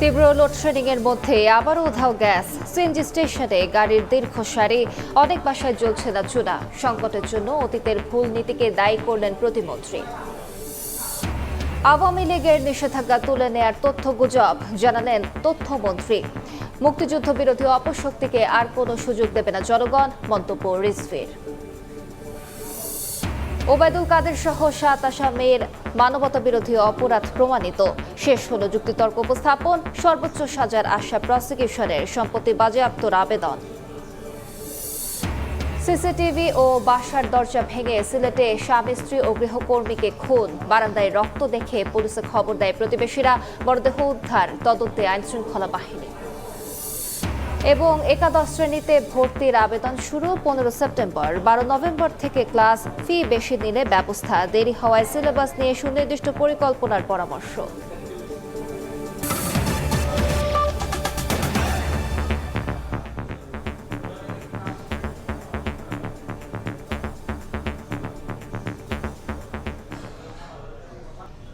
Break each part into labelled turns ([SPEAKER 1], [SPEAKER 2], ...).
[SPEAKER 1] তীব্র লোডশেডিং এর মধ্যে আবারও উধাও গ্যাস। সিএনজি স্টেশনে গাড়ির দীর্ঘ সারি, অনেক বাসায় জ্বলছে না চুলা। সংকটের জন্য অতীতের ভুল নীতিকে দায়ী করলেন প্রতিমন্ত্রী। আওয়ামী লীগের নিষেধাজ্ঞা তুলে নেয়ার তথ্যগুজব, জানালেন তথ্যমন্ত্রী। মুক্তিযুদ্ধ বিরোধী অপশক্তিকে আর কোনো সুযোগ দেবে না জনগণ, মন্তব্য রিজভীর। ওবায়দুল কাদের সহ 7 আসামির মানবতা বিরোধী অপরাধ প্রমাণিত। শেষ হলো যুক্তিতর্ক উপস্থাপন, সর্বোচ্চ সাজার আশা প্রসিকিউশনের। সম্পত্তি বাজেয়াপ্তর আবেদন। সিসিটিভি ও বাসার দরজা ভেঙে সিলেটে স্বামী স্ত্রী ও গৃহকর্মীকে খুন। বারান্দায় রক্ত দেখে পুলিশে খবর দেয় প্রতিবেশীরা। মরদেহ উদ্ধার, তদন্তে আইনশৃঙ্খলা বাহিনী। এবং একাদশ শ্রেণীতে ভর্তির আবেদন শুরু 15 সেপ্টেম্বর। 12 নভেম্বর থেকে ক্লাস। ফি বেশি নিলে ব্যবস্থা। দেরি হওয়ায় সিলেবাস নিয়ে সুনির্দিষ্ট পরিকল্পনার পরামর্শ।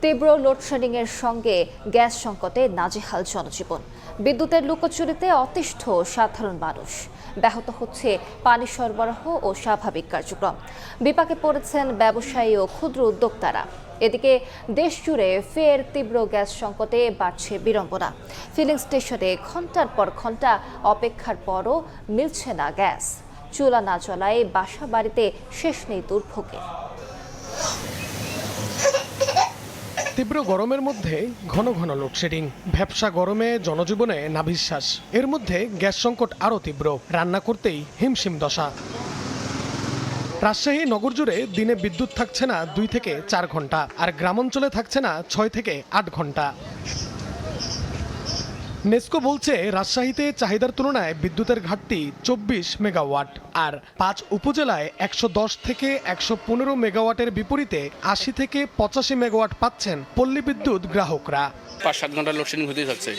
[SPEAKER 1] তীব্র লোডশেডিং এর সঙ্গে গ্যাস সংকটে নাজেহাল জনজীবন। বিদ্যুতের লুকোচুরিতে অতিষ্ঠ সাধারণ মানুষ। ব্যাহত হচ্ছে পানি সরবরাহ ও স্বাভাবিক কার্যক্রম। বিপাকে পড়েছেন ব্যবসায়ী ও ক্ষুদ্র উদ্যোক্তারা। এদিকে দেশ জুড়ে ফের তীব্র গ্যাস সংকটে বাড়ছে বিড়ম্বনা। ফিলিং স্টেশনে ঘন্টার পর ঘন্টা অপেক্ষার পরও মিলছে না গ্যাস। চুলা না চলায় বাসা বাড়িতে শেষ নেই দুর্ভোগে।
[SPEAKER 2] তীব্র গরমের মধ্যে ঘন ঘন লোডশেডিং, ভ্যাপসা গরমে জনজীবনে নাভিশ্বাস। এর মধ্যে গ্যাস সংকট আরও তীব্র, রান্না করতেই হিমশিম দশা। রাজশাহী নগর জুড়ে দিনে বিদ্যুৎ থাকছে না 2 থেকে 4 ঘন্টা, আর গ্রামাঞ্চলে থাকছে না 6 থেকে 8 ঘন্টা। নেসকো বলছে রাজশাহীতে চাহিদার তুলনায় বিদ্যুতের ঘাটতি 24 মেগাওয়াট, আর 5 উপজেলায় 110 থেকে 115 মেগাওয়াটের বিপরীতে 80 থেকে 85 মেগাওয়াট পাচ্ছেন পল্লী বিদ্যুৎ গ্রাহকরা।
[SPEAKER 3] 5-7 ঘন্টা লোডশেডিং হতেই থাকছে,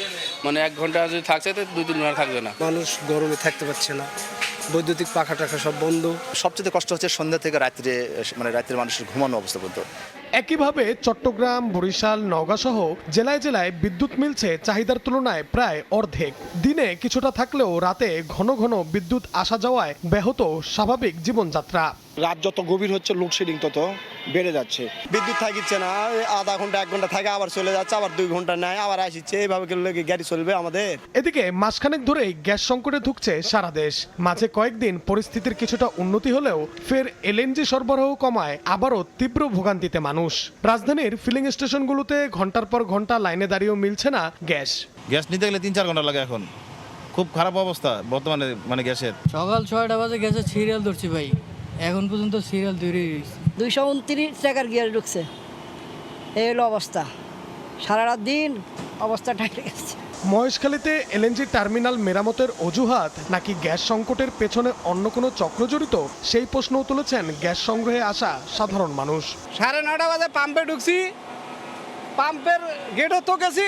[SPEAKER 3] মানে 1 ঘন্টা যদি থাকছে তো 2-3 ঘন্টা থাকবে না।
[SPEAKER 4] মানুষ গরমে থাকতে পারছে না, বৈদ্যুতিক পাখা টাখা সব বন্ধ।
[SPEAKER 5] সবচেয়ে কষ্ট হচ্ছে সন্ধ্যা থেকে রাত্রে, মানে রাত্রে মানুষের ঘুমানো অবস্থা পর্যন্ত।
[SPEAKER 2] একইভাবে চট্টগ্রাম, বরিশাল, নওগাঁ সহ জেলায় জেলায় বিদ্যুৎ মিলছে চাহিদার তুলনায় প্রায় অর্ধেক। দিনে কিছুটা থাকলেও রাতে ঘন ঘন বিদ্যুৎ আসা যাওয়ায় ব্যাহত স্বাভাবিক জীবনযাত্রা।
[SPEAKER 6] রাত যত গভীর হচ্ছে লোডশেডিং তত বেড়ে যাচ্ছে।
[SPEAKER 4] বিদ্যুৎ থাকিচ্ছে না, আধা ঘন্টা 1 ঘন্টা থাকে আবার চলে যাচ্ছে, আবার 2 ঘন্টা নেয় আবার আসছে। এইভাবে গাড়ি চলবে আমাদের।
[SPEAKER 2] এদিকে মাসখানেক ধরেই গ্যাস সংকটে ঢুকছে সারা দেশ। মাঝে কয়েকদিন পরিস্থিতির কিছুটা উন্নতি হলেও ফের এলএনজি সরবরাহ কমায় আবারও তীব্র ভোগান্তিতে মানুষ। রাজধানীর ফিলিং স্টেশনগুলোতে ঘন্টার পর ঘন্টা লাইনে দাঁড়িয়েও মিলছে না গ্যাস।
[SPEAKER 7] গ্যাস নিতে গেলে 3-4 ঘন্টা লাগে। এখন খুব খারাপ অবস্থা বর্তমানে, মানে গ্যাসের।
[SPEAKER 8] সকাল 6টা বাজে গ্যাসের সিরিয়াল ধরছি ভাই, এখন পর্যন্ত সিরিয়াল তৈরি হয়েছে।
[SPEAKER 9] 229 টাকার গ্যাস ঢুকছে, এই হলো অবস্থা। সারা রাত দিন অবস্থা ঠাইটে গেছে।
[SPEAKER 2] মহেশখালীতে এলএনজি টার্মিনাল মেরামতের অজুহাত নাকি গ্যাস সংকটের পেছনে অন্য কোনো চক্র জড়িত, সেই প্রশ্নও তুলেছেন গ্যাস সংগ্রহে আসা সাধারণ মানুষ।
[SPEAKER 4] 9:30 বাজে পাম্পে ঢুকছি, পাম্পের গেটও তো গেছি,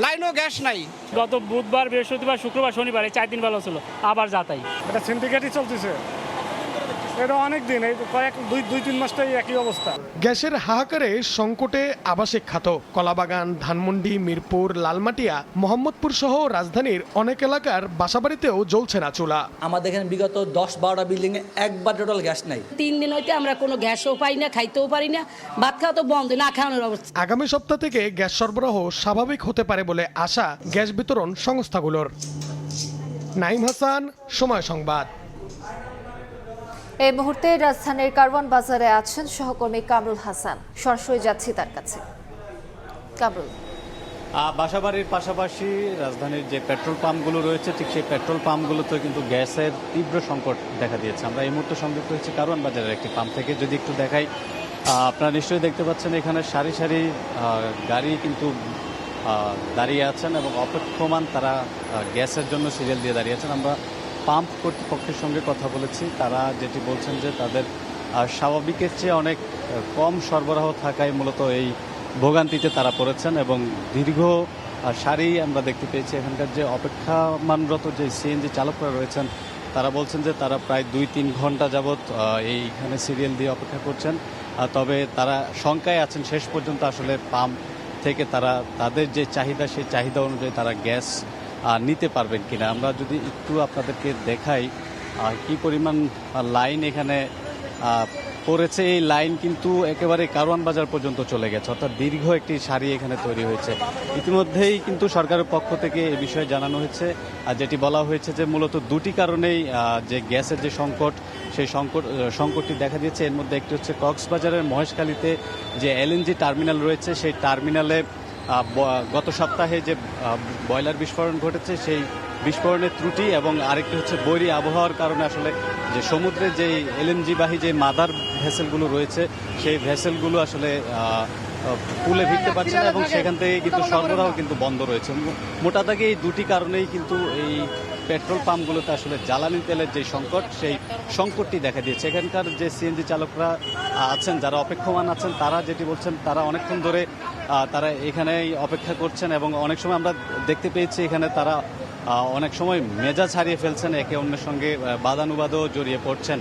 [SPEAKER 4] লাইনও গ্যাস নাই।
[SPEAKER 10] গত বুধবার, বৃহস্পতিবার, শুক্রবার, শনিবার এই 4 দিন বেলা ছিল, আবার যাতাই।
[SPEAKER 6] এটা সিন্ডিকেটই চলতেছে, এটা অনেক দিন, এই দুই তিন মাসটাই একই অবস্থা।
[SPEAKER 2] গ্যাসের হাহাকারে সংকটে আবাসিক খাত। কলাবাগান, ধানমন্ডি, মিরপুর, লালমাটিয়া, মোহাম্মদপুর সহ রাজধানীর অনেক এলাকার বাসাবাড়িতেও জ্বলছে না চুলা।
[SPEAKER 11] আমাদের এখানে বিগত 10-12টা বিল্ডিং এ একবার টোটাল গ্যাস নাই।
[SPEAKER 9] 3 দিন হইতে আমরা কোনো গ্যাসও পাই না, খাইতেও পারি না, ভাত খাওয়া তো বন্ধ, না খাওয়ানোর অবস্থা।
[SPEAKER 2] আগামী সপ্তাহ থেকে গ্যাস সরবরাহ স্বাভাবিক হতে পারে বলে আশা গ্যাস বিতরণ সংস্থাগুলোর। নাইম হাসান, সময় সংবাদ।
[SPEAKER 1] এই মুহূর্তে রাজধানীর কারওয়ান বাজারে আছেন সহকর্মী কামরুল হাসান। সরাসরি যাচ্ছি তার কাছে। কামরুল,
[SPEAKER 12] বাসাবাড়ির পাশাপাশি রাজধানীর যে পেট্রোল পাম্পগুলো রয়েছে, ঠিক সেই পেট্রোল পাম্পগুলোতে কিন্তু গ্যাসের তীব্র সংকট দেখা দিয়েছে। আমরা এই মুহূর্তে সংযুক্ত হয়েছি কারওয়ান বাজারের একটি পাম্প থেকে। যদি একটু দেখাই, আপনারা নিশ্চয়ই দেখতে পাচ্ছেন এখানে সারি সারি গাড়ি কিন্তু দাঁড়িয়ে আছেন এবং অপেক্ষমান, তারা গ্যাসের জন্য সিরিয়াল দিয়ে দাঁড়িয়ে আছেন। আমরা পাম্প কর্তৃপক্ষের সঙ্গে কথা বলেছি, তারা যেটি বলছেন যে তাদের স্বাভাবিকের চেয়ে অনেক কম সরবরাহ থাকায় মূলত এই ভোগান্তিতে তারা পড়েছেন এবং দীর্ঘ সারি আমরা দেখতে পেয়েছি। এখানকার যে অপেক্ষামানরত যে সিএনজি চালকরা রয়েছেন, তারা বলছেন যে তারা প্রায় 2-3 ঘন্টা যাবৎ এইখানে সিরিয়াল দিয়ে অপেক্ষা করছেন। তবে তারা শঙ্কায় আছেন শেষ পর্যন্ত আসলে পাম্প থেকে তারা তাদের যে চাহিদা সেই চাহিদা অনুযায়ী তারা গ্যাস নিতে পারবেন কিনা। আমরা যদি একটু আপনাদেরকে দেখাই কি পরিমাণ লাইন এখানে পড়েছে। এই লাইন কিন্তু একেবারে কারওয়ান বাজার পর্যন্ত চলে গেছে, অর্থাৎ দীর্ঘ একটি সারি এখানে তৈরি হয়েছে। ইতিমধ্যেই কিন্তু সরকারের পক্ষ থেকে এ বিষয়ে জানানো হয়েছে, আর যেটি বলা হয়েছে যে মূলত দুটি কারণেই যে গ্যাসের যে সংকট সেই সংকটটি দেখা দিয়েছে। এর মধ্যে একটি হচ্ছে কক্সবাজারের মহেশখালীতে যে এলএনজি টার্মিনাল রয়েছে, সেই টার্মিনালে গত সপ্তাহে যে বয়লার বিস্ফোরণ ঘটেছে সেই বিস্ফোরণের ত্রুটি, এবং আরেকটি হচ্ছে বৈরী আবহাওয়ার কারণে আসলে যে সমুদ্রে যে এলএনজিবাহী যে মাদার ভেসেলগুলো রয়েছে সেই ভেসেলগুলো আসলে পুলে ভিড়তে পারছে না, এবং সেখান থেকে কিন্তু সরবরাহ কিন্তু বন্ধ রয়েছে। মোটা দাগে এই দুটি কারণেই কিন্তু এই পেট্রোল পাম্পগুলোতে আসলে জ্বালানি তেলের যে সংকট সেই সংকটটি দেখা দিয়েছে। এখানকার যে সিএনজি চালকরা আছেন, যারা অপেক্ষমান আছেন, তারা যেটি বলছেন তারা অনেকক্ষণ ধরে তারা এখানেই অপেক্ষা করছেন, এবং অনেক সময় আমরা দেখতে পেয়েছি এখানে তারা অনেক সময় মেজাজ হারিয়ে ফেলছেন, একে অন্যের সঙ্গে বাদানুবাদও জড়িয়ে পড়ছেন,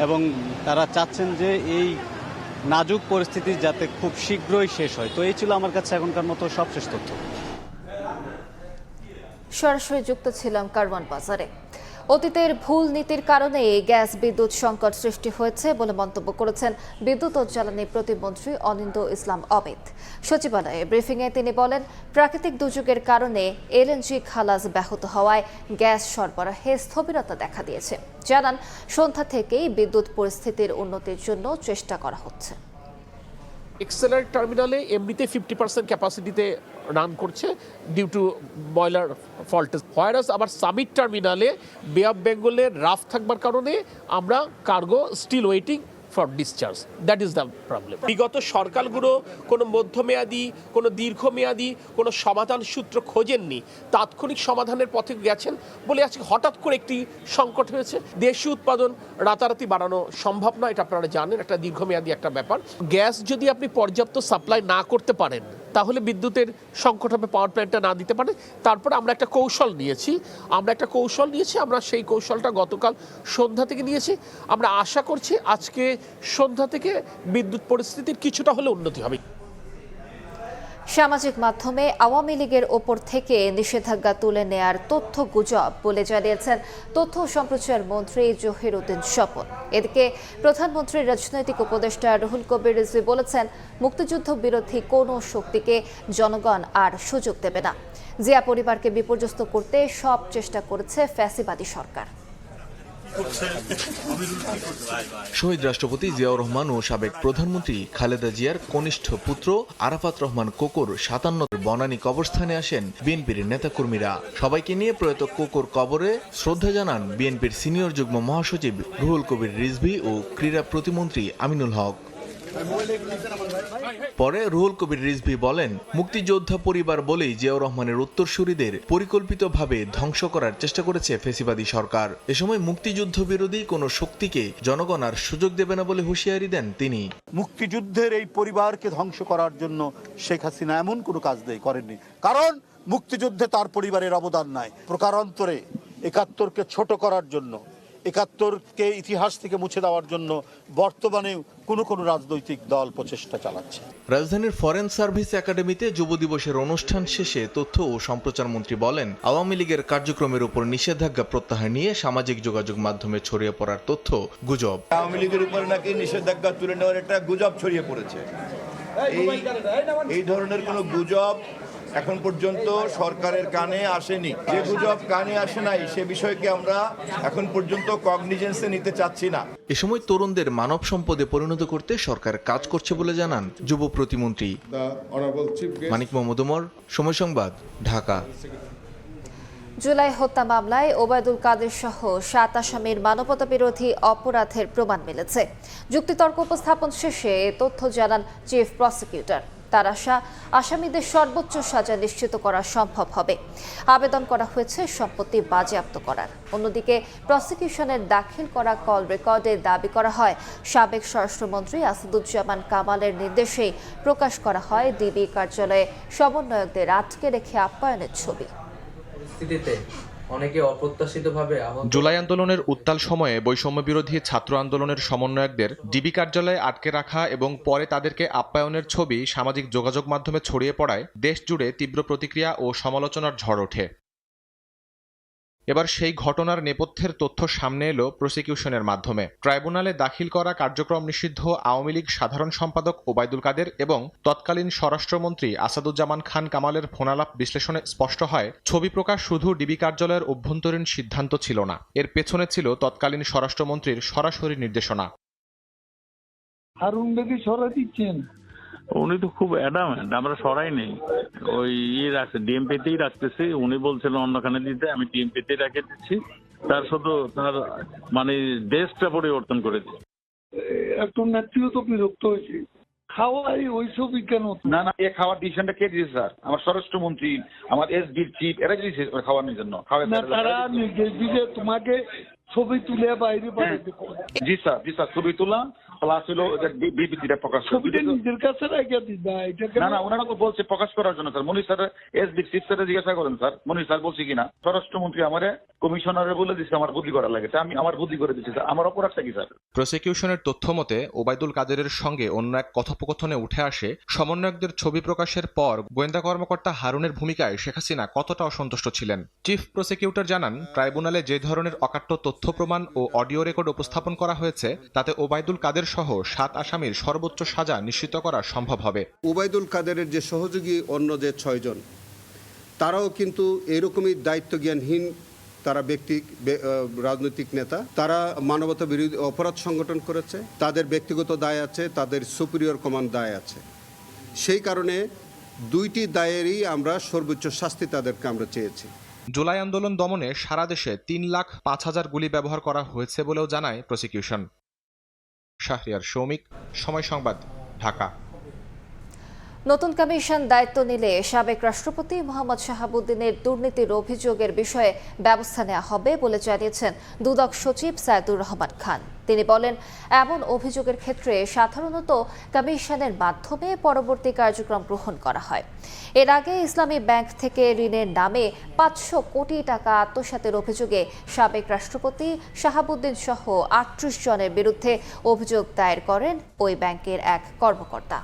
[SPEAKER 12] এবং তারা চাচ্ছেন যে এই নাজুক পরিস্থিতি যাতে খুব শীঘ্রই শেষ হয়। তো এই ছিল আমার কাছে এখনকার মতো সবশেষ তথ্য।
[SPEAKER 1] সরাসরি যুক্ত ছিলাম কারওয়ান বাজারে। অতীতের ভুল নীতির কারণে গ্যাস বিদ্যুৎ সংকট সৃষ্টি হয়েছে বলে মন্তব্য করেছেন বিদ্যুৎ ও জ্বালানি প্রতিমন্ত্রী অনিন্দ ইসলাম অমিত। সচিবালয়ে ব্রিফিংয়ে তিনি বলেন, প্রাকৃতিক দুর্যোগের কারণে এলএনজি খালাস ব্যাহত হওয়ায় গ্যাস সরবরাহে স্থবিরতা দেখা দিয়েছে। জানান, সন্ধ্যা থেকেই বিদ্যুৎ পরিস্থিতির উন্নতির জন্য চেষ্টা করা হচ্ছে।
[SPEAKER 13] এক্সেলার টার্মিনালে এমনিতে 50% ক্যাপাসিটিতে রান করছে due to boiler fault, whereas আবার সামিট টার্মিনালে বে অফ বেঙ্গলের রাফ থাকবার কারণে আমরা cargo still waiting for discharge. That is the problem. বিগত সরকারগুলো কোনো মধ্যমেয়াদী, কোনো দীর্ঘমেয়াদী কোনো সমাধান সূত্র খোঁজেননি, তাৎক্ষণিক সমাধানের পথে গেছেন বলে আজকে হঠাৎ করে একটি সংকট হয়েছে। দেশি উৎপাদন রাতারাতি বাড়ানো সম্ভব না, এটা আপনারা জানেন, একটা দীর্ঘমেয়াদী একটা ব্যাপার। গ্যাস যদি আপনি পর্যাপ্ত সাপ্লাই না করতে পারেন তাহলে বিদ্যুতের সংকট হবে, পাওয়ার প্ল্যান্টটা না দিতে পারে। তারপর আমরা একটা কৌশল নিয়েছি, আমরা সেই কৌশলটা গতকাল সন্ধ্যা থেকে নিয়েছি। আমরা আশা করছি আজকে সন্ধ্যা থেকে বিদ্যুৎ পরিস্থিতির কিছুটা হলে উন্নতি হবে।
[SPEAKER 1] সামাজিক মাধ্যমে আওয়ামী লীগের ওপর থেকে নিষেধাজ্ঞা তুলে নেয়ার তথ্য গুজব বলে জানিয়েছেন তথ্য ও সম্প্রচার মন্ত্রী জহির উদ্দিন স্বপন। এদিকে প্রধানমন্ত্রীর রাজনৈতিক উপদেষ্টা রুহুল কবির রিজভী বলেছেন, মুক্তিযুদ্ধ বিরোধী কোনো শক্তিকে জনগণ আর সুযোগ দেবে না। জিয়া পরিবারকে বিপর্যস্ত করতে সব চেষ্টা করেছে ফ্যাসিবাদী সরকার।
[SPEAKER 14] শহীদ রাষ্ট্রপতি জিয়াউর রহমান ও সাবেক প্রধানমন্ত্রী খালেদা জিয়ার কনিষ্ঠ পুত্র আরাফাত রহমান কোকোর 57 বনানী কবরস্থানে আসেন বিএনপির নেতাকর্মীরা। সবাইকে নিয়ে প্রয়াত কোকোর কবরে শ্রদ্ধা জানান বিএনপির সিনিয়র যুগ্ম মহাসচিব রুহুল কবির রিজভী ও ক্রীড়া প্রতিমন্ত্রী আমিনুল হক। পরে রুহুল কবির রিজভী বলেন, মুক্তিযোদ্ধা পরিবার বলেই জিয়াউর রহমানের উত্তরসূরিদের পরিকল্পিতভাবে ধ্বংস করার চেষ্টা করেছে ফ্যাসিবাদী সরকার। এ সময় মুক্তিযুদ্ধ বিরোধী কোনো শক্তিকে জনগণ আর সুযোগ দেবে না বলে হুঁশিয়ারি দেন তিনি।
[SPEAKER 15] মুক্তিযুদ্ধের এই পরিবারকে ধ্বংস করার জন্য শেখ হাসিনা এমন কোনো কাজ করেননি, কারণ মুক্তিযুদ্ধে তার পরিবারের অবদান নাই। প্রকারান্তরে ৭১কে ছোট করার জন্য, ৭১কে ইতিহাস থেকে মুছে দেওয়ার জন্য বর্তমানে কোনো রাজনৈতিক দল প্রচেষ্টা চালাচ্ছে।
[SPEAKER 14] রাজধানীর ফরেন সার্ভিস একাডেমিতে যুব দিবসের অনুষ্ঠান শেষে তথ্য ও সম্প্রচার মন্ত্রী বলেন, আওয়ামী লীগের কার্যক্রমের উপর নিষেধাজ্ঞা প্রত্যাহার নিয়ে সামাজিক যোগাযোগ মাধ্যমে ছড়িয়ে পড়ার তথ্য গুজব।
[SPEAKER 16] আওয়ামী লীগের উপর নাকি নিষেধাজ্ঞা তুলে নেওয়ার একটা গুজব ছড়িয়ে পড়েছে। এই ধরনের কোনো গুজব এখন পর্যন্ত সরকারের কানে আসেনি। যে গুজব কানে আসে নাই সে বিষয়কে আমরা এখন পর্যন্ত কগনিজেন্সে নিতে চাচ্ছি না।
[SPEAKER 14] এ সময় তরুণদের মানব সম্পদে পরিণত করতে সরকার কাজ করছে বলে জানান যুব প্রতিমন্ত্রী। মানিক মোহাম্মদ ওমর, সময় সংবাদ, ঢাকা।
[SPEAKER 1] জুলাই হত্যা মামলায় ওবায়দুল কাদের সহ 7 আসামির মানবতা বিরোধী অপরাধের প্রমাণ মিলেছে। যুক্তিতর্ক উপস্থাপন শেষে তথ্য জানান চিফ প্রসিকিউটর। তার আশা, আসামিদের সর্বোচ্চ সাজা নিশ্চিত করা সম্ভব হবে। আবেদন করা হয়েছে সম্পত্তি বাজেয়াপ্ত করার। অন্যদিকে প্রসিকিউশনের দাখিল করা কল রেকর্ডে দাবি করা হয়, সাবেক স্বরাষ্ট্রমন্ত্রী আসাদুজ্জামান কামালের নির্দেশেই প্রকাশ করা হয় ডিবি কার্যালয়ে সমন্বয়কদের আটকে রেখে আপ্যায়নের ছবি।
[SPEAKER 11] অনেকে অপ্রত্যাশিতভাবে আহত।
[SPEAKER 14] জুলাই আন্দোলনের উত্তাল সময়ে বৈষম্য বিরোধী ছাত্র আন্দোলনের সমন্বয়কদের ডিবি কার্যালয়ে আটকে রাখা এবং পরে তাদেরকে আপ্যায়নের ছবি সামাজিক যোগাযোগ মাধ্যমে ছড়িয়ে পড়ায় দেশ জুড়ে তীব্র প্রতিক্রিয়া ও সমালোচনার ঝড় ওঠে। এবার সেই ঘটনার নেপথ্যের তথ্য সামনে এলো প্রসিকিউশনের মাধ্যমে। ট্রাইব্যুনালে দাখিল করা কার্যক্রম নিষিদ্ধ আওয়ামী লীগ সাধারণ সম্পাদক ওবায়দুল কাদের এবং তৎকালীন স্বরাষ্ট্রমন্ত্রী আসাদুজ্জামান খান কামালের ফোনালাপ বিশ্লেষণে স্পষ্ট হয়, ছবি প্রকাশ শুধু ডিবি কার্যালয়ের অভ্যন্তরীণ সিদ্ধান্ত ছিল না, এর পেছনে ছিল তৎকালীন স্বরাষ্ট্রমন্ত্রীর সরাসরি নির্দেশনা।
[SPEAKER 6] হারুন বেদি সরাই দিচ্ছেন,
[SPEAKER 12] উনি তো খুব অ্যাডামেন্ট, আমরা সরাই নেই, ওই রাখছে ডিএমপিতেই রাখতেছি। উনি বলছিলেন অন্যখানে দিতে, আমি ডিএমপিতেই রেখে দিচ্ছি। তার শুধু তার মানে দেশটা পরিবর্তন করে দিই।
[SPEAKER 6] একটু নেত্রীও তো বিরক্ত হয়েছে, খাওয়াই ওই ছবি কেন?
[SPEAKER 7] না না, এ খাওয়ার ডিসিশনটা কে দিয়েছে স্যার? আমার স্বরাষ্ট্রমন্ত্রী, আমার এসডির চিফ, এরা দিয়েছে খাওয়ানোর জন্য।
[SPEAKER 6] না, তারা নির্দেশ দিলে তোমাকে ছবি তুলে বাইরে পাঠাতে।
[SPEAKER 7] জি স্যার, জি স্যার, ছবি তোলা প্লাস হলো বিবৃতিটা প্রকাশ,
[SPEAKER 6] ছবিটা নিজের কাছে রেখে দিবা।
[SPEAKER 7] না না, ওনারা তো বলছে প্রকাশ করার জন্য স্যার। মনির স্যার এসডি চিফ স্যারে জিজ্ঞাসা করেন স্যার, মনির স্যার বলছি কিনা। স্বরাষ্ট্রমন্ত্রী আমারে কমিশনারে বলে দিচ্ছে আমার বুদ্ধি করা লাগে, আমি আমার বুদ্ধি করে দিচ্ছি স্যার। আমার অপরাধটা কি স্যার?
[SPEAKER 14] প্রসিকিউশনের তথ্য মতে ওবায়দুল কাদেরের সঙ্গে অন্য এক কথোপকথনে উঠে আসে সমন্বয়কদের ছবি প্রকাশের পর গোয়েন্দা কর্মকর্তা হারুনের ভূমিকায় শেখ হাসিনা কতটা অসন্তুষ্ট ছিলেন। চিফ প্রসিকিউটর জানান, ট্রাইব্যুনালে যে ধরনের অকাট্য তথ্য প্রমাণ ও অডিও রেকর্ড উপস্থাপন করা হয়েছে তাতে ওবায়দুল কাদের সহ 7 আসামির সর্বোচ্চ সাজা নিশ্চিত করা সম্ভব হবে।
[SPEAKER 17] ওবায়দুল কাদেরের যে সহযোগী অন্য যে 6 জন, তারাও কিন্তু এরকমই দায়িত্বজ্ঞানহীন, তারা রাজনৈতিক নেতা, তারা মানবতা বিরোধী অপরাধ সংগঠন করেছে, তাদের ব্যক্তিগত দায় আছে, তাদের সুপিরিয়র কমান্ড দায় আছে। সেই কারণে দুইটি দায়েরই আমরা সর্বোচ্চ শাস্তি তাদেরকে আমরা চেয়েছি।
[SPEAKER 14] জুলাই আন্দোলন দমনে সারা দেশে 3,05,000 গুলি ব্যবহার করা হয়েছে বলেও জানায় প্রসিকিউশন। শাহরিয়ার শৌমিক, সময় সংবাদ, ঢাকা।
[SPEAKER 1] নতুন কমিশন দায়িত্ব নিলে সাবেক রাষ্ট্রপতি মোহাম্মদ শাহাবুদ্দিনের দুর্নীতির অভিযোগের বিষয়ে ব্যবস্থা নেওয়া হবে বলে জানিয়েছেন দুদক সচিব সাইদুর রহমান খান। তিনি বলেন, এমন অভিযোগের ক্ষেত্রে সাধারণত কমিশনের মাধ্যমে পরবর্তী কার্যক্রম গ্রহণ করা হয়। এর আগে ইসলামী ব্যাংক থেকে ঋণের নামে 500 কোটি টাকা আত্মসাতের অভিযোগে সাবেক রাষ্ট্রপতি শাহাবুদ্দিন সহ 38 জনের বিরুদ্ধে অভিযোগ দায়ের করেন ওই ব্যাংকের এক কর্মকর্তা।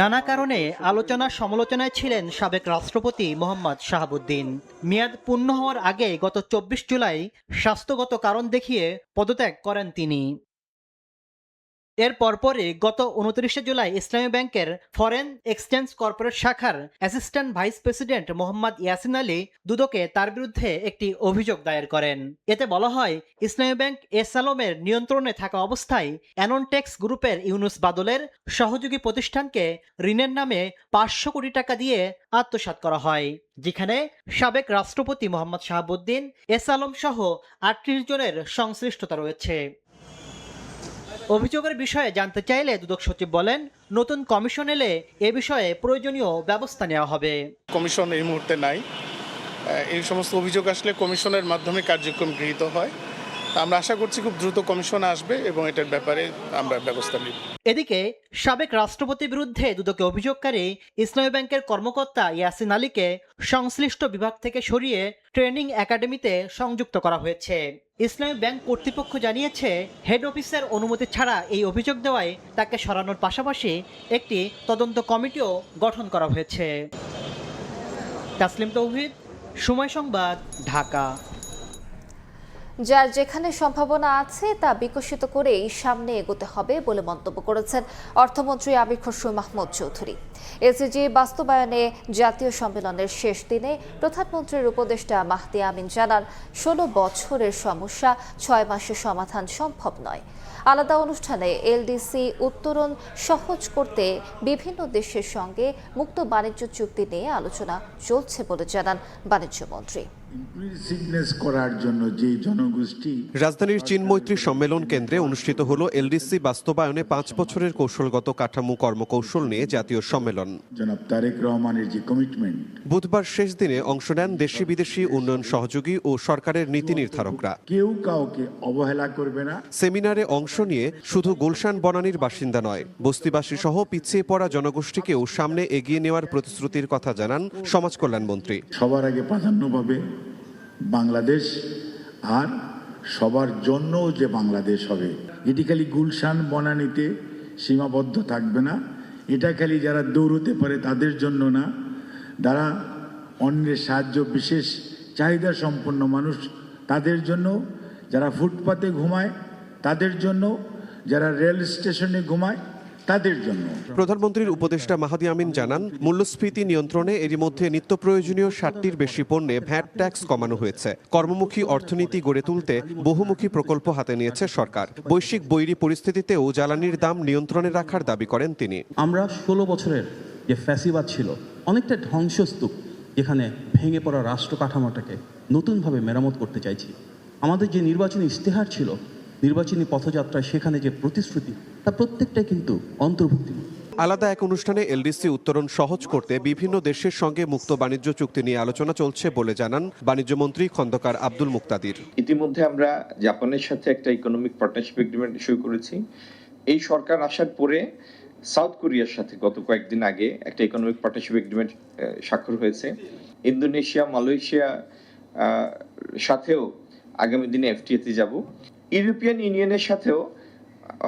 [SPEAKER 18] নানা কারণে আলোচনা সমালোচনায় ছিলেন সাবেক রাষ্ট্রপতি মোহাম্মদ শাহাবুদ্দিন। মেয়াদ পূর্ণ হওয়ার আগে গত 24 জুলাই স্বাস্থ্যগত কারণ দেখিয়ে পদত্যাগ করেন তিনি। এর পরপরই গত 29 জুলাই ইসলামী ব্যাংকের ফরেন এক্সচেঞ্জ কর্পোরেট শাখার assistant vice president Mohammad Yasin Ali দুদকে তার বিরুদ্ধে একটি অভিযোগ দায়ের করেন। এতে বলা হয়, ইসলামী ব্যাংক এস আলমের নিয়ন্ত্রণে থাকা অবস্থায় অ্যাননটেক্স গ্রুপের ইউনুস বাদলের সহযোগী প্রতিষ্ঠানকে ঋণের নামে 500 কোটি টাকা দিয়ে আত্মসাৎ করা হয়, যেখানে সাবেক রাষ্ট্রপতি মোহাম্মদ শাহাবুদ্দিন, এস আলম সহ 38 জনের সংশ্লিষ্টতা রয়েছে। অভিযোগের বিষয়ে জানতে চাইলে দুদক সচিব বলেন, নতুন কমিশন এলে এ বিষয়ে প্রয়োজনীয় ব্যবস্থা নেওয়া হবে।
[SPEAKER 6] কমিশন এই মুহূর্তে নাই, এই সমস্ত অভিযোগ আসলে কমিশনের মাধ্যমে কার্যক্রম গৃহীত হয়। আমরা আশা করছি খুব দ্রুত কমিশন আসবে এবং এটার ব্যাপারে আমরা ব্যবস্থা নিব।
[SPEAKER 18] এদিকে সাবেক রাষ্ট্রপতির বিরুদ্ধে দুদকে অভিযোগকারী ইসলামী ব্যাংকের কর্মকর্তা ইয়াসিন আলীকে সংশ্লিষ্ট বিভাগ থেকে সরিয়ে ট্রেনিং একাডেমিতে সংযুক্ত করা হয়েছে। ইসলামী ব্যাংক কর্তৃপক্ষ জানিয়েছে, হেড অফিসের অনুমতি ছাড়া এই অভিযোগ দেওয়ায় তাকে সরানোর পাশাপাশি একটি তদন্ত কমিটিও গঠন করা হয়েছে। তাসলিম তৌহিদ, সময় সংবাদ, ঢাকা।
[SPEAKER 1] যার যেখানে সম্ভাবনা আছে তা বিকশিত করেই সামনে এগোতে হবে বলে মন্তব্য করেছেন অর্থমন্ত্রী আমির খসরু মাহমুদ চৌধুরী। এসডিজি বাস্তবায়নে জাতীয় সম্মেলনের শেষ দিনে প্রধানমন্ত্রীর উপদেষ্টা মাহদি আমিন জানান, 16 বছরের সমস্যা 6 মাসে সমাধান সম্ভব নয়। আলাদা অনুষ্ঠানে এলডিসি উত্তরণ সহজ করতে বিভিন্ন দেশের সঙ্গে মুক্ত বাণিজ্য চুক্তি নিয়ে আলোচনা চলছে বলে জানান বাণিজ্যমন্ত্রী।
[SPEAKER 19] করার জন্য যে জনগোষ্ঠী
[SPEAKER 20] রাজধানীর চীন মৈত্রী সম্মেলন কেন্দ্রে অনুষ্ঠিত হলো এলডিসি বাস্তবায়নে 5 বছরের কৌশলগত কাঠামো কর্মকৌশল নিয়ে জাতীয় সম্মেলন। সম্মেলন।
[SPEAKER 19] জনাব তারেক রহমানের যে কমিটমেন্ট,
[SPEAKER 20] বুধবার শেষ দিনে অংশ নেন দেশি বিদেশি উন্নয়ন সহযোগী ও সরকারের নীতি নির্ধারকরা।
[SPEAKER 19] কেউ কাউকে অবহেলা করবে না।
[SPEAKER 20] সেমিনারে অংশ নিয়ে শুধু গুলশান বনানীর বাসিন্দা নয়, বস্তিবাসী সহ পিছিয়ে পড়া জনগোষ্ঠীকেও সামনে এগিয়ে নেওয়ার প্রতিশ্রুতির কথা জানান সমাজ কল্যাণ মন্ত্রী।
[SPEAKER 19] সবার আগে প্রাধান্য পাবে বাংলাদেশ, আর সবার জন্য যে বাংলাদেশ হবে, এটি খালি গুলশান বনানীতে সীমাবদ্ধ থাকবে না। এটা খালি যারা দৌড়তে পারে তাদের জন্য না, যারা অন্যের সাহায্য, বিশেষ চাহিদা সম্পন্ন মানুষ তাদের জন্য, যারা ফুটপাতে ঘুমায় তাদের জন্য, যারা রেল স্টেশনে ঘুমায় তাদের জন্য।
[SPEAKER 20] প্রধানমন্ত্রীর উপদেষ্টা মাহাদি আমিন জানান, মূল্যস্ফীতি নিয়ন্ত্রণে এরই মধ্যে নিত্য প্রয়োজনীয় 60টির বেশি পণ্যে ভ্যাট ট্যাক্স কমানো হয়েছে। কর্মমুখী অর্থনীতি গড়ে তুলতে বহুমুখী প্রকল্প হাতে নিয়েছে সরকার। বৈশ্বিক বৈরী পরিস্থিতিতেও জ্বালানির দাম নিয়ন্ত্রণে রাখার দাবি করেন তিনি।
[SPEAKER 21] আমরা 16 বছরের যে ফ্যাসিবাদ ছিল, অনেকটা ধ্বংসস্তূপ, যেখানে ভেঙে পড়া রাষ্ট্র কাঠামোটাকে নতুনভাবে মেরামত করতে চাইছি। আমাদের যে নির্বাচনী ইশতেহার ছিল, নির্বাচনী পথযাত্রায় সেখানে যে প্রতিশ্রুতি, তা প্রত্যেকটাই কিন্তু অন্তর্ভুক্তি।
[SPEAKER 20] আলাদা এক অনুষ্ঠানে এলডিসি উত্তরণ সহজ করতে বিভিন্ন দেশের সঙ্গে মুক্ত বাণিজ্য চুক্তি নিয়ে আলোচনা চলছে বলে জানান বাণিজ্য মন্ত্রী খন্দকার আব্দুল মুক্তাদির।
[SPEAKER 22] ইতিমধ্যে আমরা জাপানের সাথে একটা ইকোনমিক পার্টনারশিপ এগ্রিমেন্ট ইস্যু করেছি। এই সরকার আসার পরে সাউথ কোরিয়ার সাথে গত কয়েকদিন আগে একটা ইকোনমিক পার্টনারশিপ এগ্রিমেন্ট স্বাক্ষর হয়েছে। ইন্দোনেশিয়া, মালয়েশিয়া সাথেও আগামী দিনে এফটিএতে যাব। ইউরোপিয়ান ইউনিয়নের সাথেও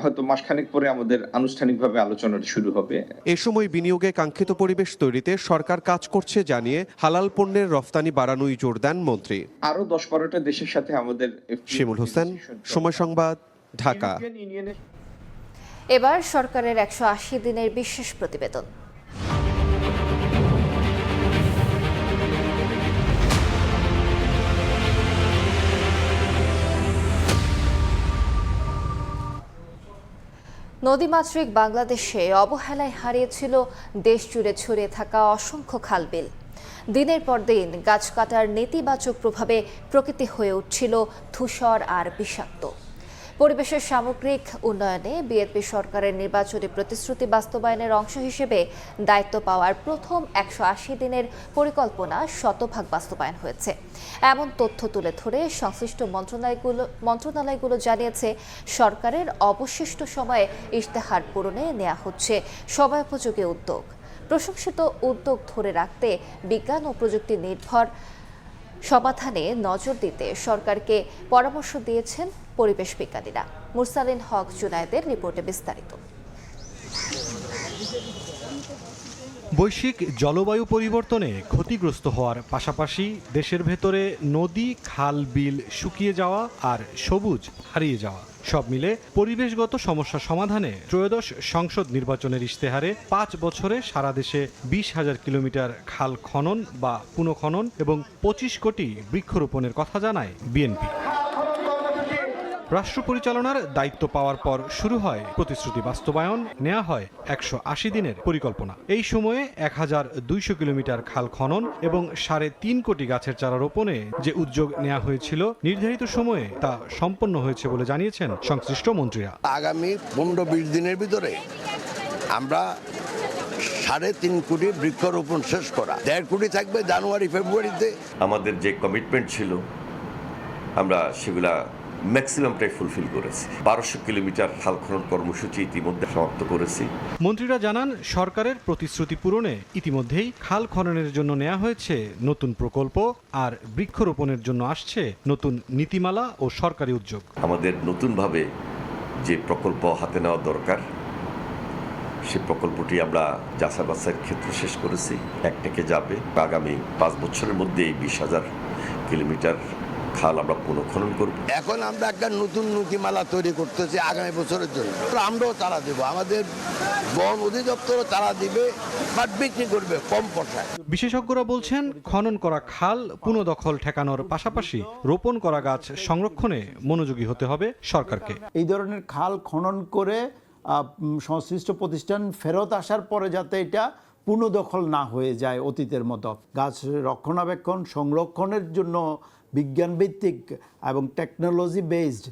[SPEAKER 22] হয়তো মাসখানেক পরে আমাদের আনুষ্ঠানিকভাবে আলোচনাটা শুরু হবে।
[SPEAKER 20] এ সময় বিনিয়োগে কাঙ্ক্ষিত পরিবেশ তৈরিতে সরকার কাজ করছে জানিয়ে হালাল পণ্যের রফতানি বাড়ানোই জোর দেন মন্ত্রী।
[SPEAKER 22] আরো 10-12টা দেশের সাথে আমাদের।
[SPEAKER 20] শিমুল হোসেন, সময় সংবাদ, ঢাকা।
[SPEAKER 1] এবার সরকারের 180 দিনের বিশেষ প্রতিবেদন। নদীমাতৃক বাংলাদেশে অবহেলায় হারিয়েছিল দেশ জুড়ে ছড়িয়ে থাকা অসংখ্য খালবিল। দিনের পর দিন গাছ কাটার নেতিবাচক প্রভাবে প্রকৃতি হয়ে উঠছিল ধূসর আর বিষাক্ত। পরিবেশের সামগ্রিক উন্নয়নে বিএনপি সরকারের নির্বাচনী প্রতিশ্রুতি বাস্তবায়নের অংশ হিসেবে দায়িত্ব পাওয়ার প্রথম 180 দিনের পরিকল্পনা শতভাগ বাস্তবায়ন হয়েছে, এমন তথ্য তুলে ধরে সংশ্লিষ্ট মন্ত্রণালয়গুলো জানিয়েছে সরকারের অবশিষ্ট সময়ে ইশতেহার পূরণে নেওয়া হচ্ছে সময়োপযোগী উদ্যোগ। প্রশংসিত উদ্যোগ ধরে রাখতে বিজ্ঞান ও প্রযুক্তি নির্ভর সমাধানে নজর দিতে সরকারকে পরামর্শ দিয়েছেন পরিবেশ বিজ্ঞানীরা। মুরসালিন হক জুনায়েদের রিপোর্টে বিস্তারিত।
[SPEAKER 23] বৈশ্বিক জলবায়ু পরিবর্তনে ক্ষতিগ্রস্ত হওয়ার পাশাপাশি দেশের ভেতরে নদী, খাল, বিল শুকিয়ে যাওয়া আর সবুজ হারিয়ে যাওয়া সব মিলে পরিবেশগত সমস্যা সমাধানে ত্রয়োদশ সংসদ নির্বাচনের ইশতেহারে 5 বছরে সারা দেশে 20,000 কিলোমিটার খাল খনন বা পুনঃখনন এবং 25 কোটি বৃক্ষরোপণের কথা জানায় বিএনপি। রাষ্ট্র পরিচালনার দায়িত্ব পাওয়ার পর শুরু হয় প্রতিশ্রুতি বাস্তবায়ন, নেওয়া হয় 180 দিনের পরিকল্পনা। এই সময়ে 1200 কিলোমিটার খাল খনন এবং 3.5 কোটি গাছের চারা রোপণে যে উদ্যোগ নেওয়া হয়েছিল নির্ধারিত সময়ে তা সম্পন্ন হয়েছে বলে জানিয়েছেন সংশ্লিষ্ট মন্ত্রীরা।
[SPEAKER 24] আগামী 15-20 দিনের ভিতরে আমরা 3.5 কোটি বৃক্ষরোপণ শেষ করা, 1.5 কোটি থাকবে জানুয়ারি-ফেব্রুয়ারিতে।
[SPEAKER 25] আমাদের যে কমিটমেন্ট ছিল আমরা সেগুলা ম্যাক্সিমামটাই ফুলফিল করেছি। 1200 কিলোমিটার খাল খনন কর্মসূচি ইতিমধ্যে সমাপ্ত করেছি।
[SPEAKER 23] মন্ত্রীরা জানান সরকারের প্রতিশ্রুতি পূরণে ইতিমধ্যেই খাল খননের জন্য নেওয়া হয়েছে নতুন প্রকল্প আর বৃক্ষরোপণের জন্য আসছে নতুন নীতিমালা ও সরকারি উদ্যোগ।
[SPEAKER 25] আমাদের নতুনভাবে যে প্রকল্প হাতে নেওয়া দরকার সে প্রকল্পটি আমরা যাচাই-বাছাইয়ের ক্ষেত্রে শেষ করেছি। একটাকে যাবে আগামী 5 বছরের মধ্যে 20,000 কিলোমিটার খাল আমরা পুনঃখনন করব।
[SPEAKER 24] এখন আমরা একটা নতুন নীতিমালা তৈরি করতেছি আগামী বছরের জন্য। আমরাও চারা দেব, আমাদের বন অধিদপ্তরও চারা দিবে, বাট বিক্রি করবে কম পয়সায়।
[SPEAKER 23] বিশেষজ্ঞরা বলছেন খনন করা খাল পুনঃদখল ঠেকানোর পাশাপাশি রোপণ করা গাছ সংরক্ষণে মনোযোগী হতে হবে সরকারকে।
[SPEAKER 26] এই ধরনের খাল খনন করে সংশ্লিষ্ট প্রতিষ্ঠান ফেরত আসার পরে যাতে এটা পুনঃদখল না হয়ে যায় অতীতের মতো। গাছ রক্ষণাবেক্ষণ সংরক্ষণের জন্য বিজ্ঞানভিত্তিক এবং টেকনোলজি বেসড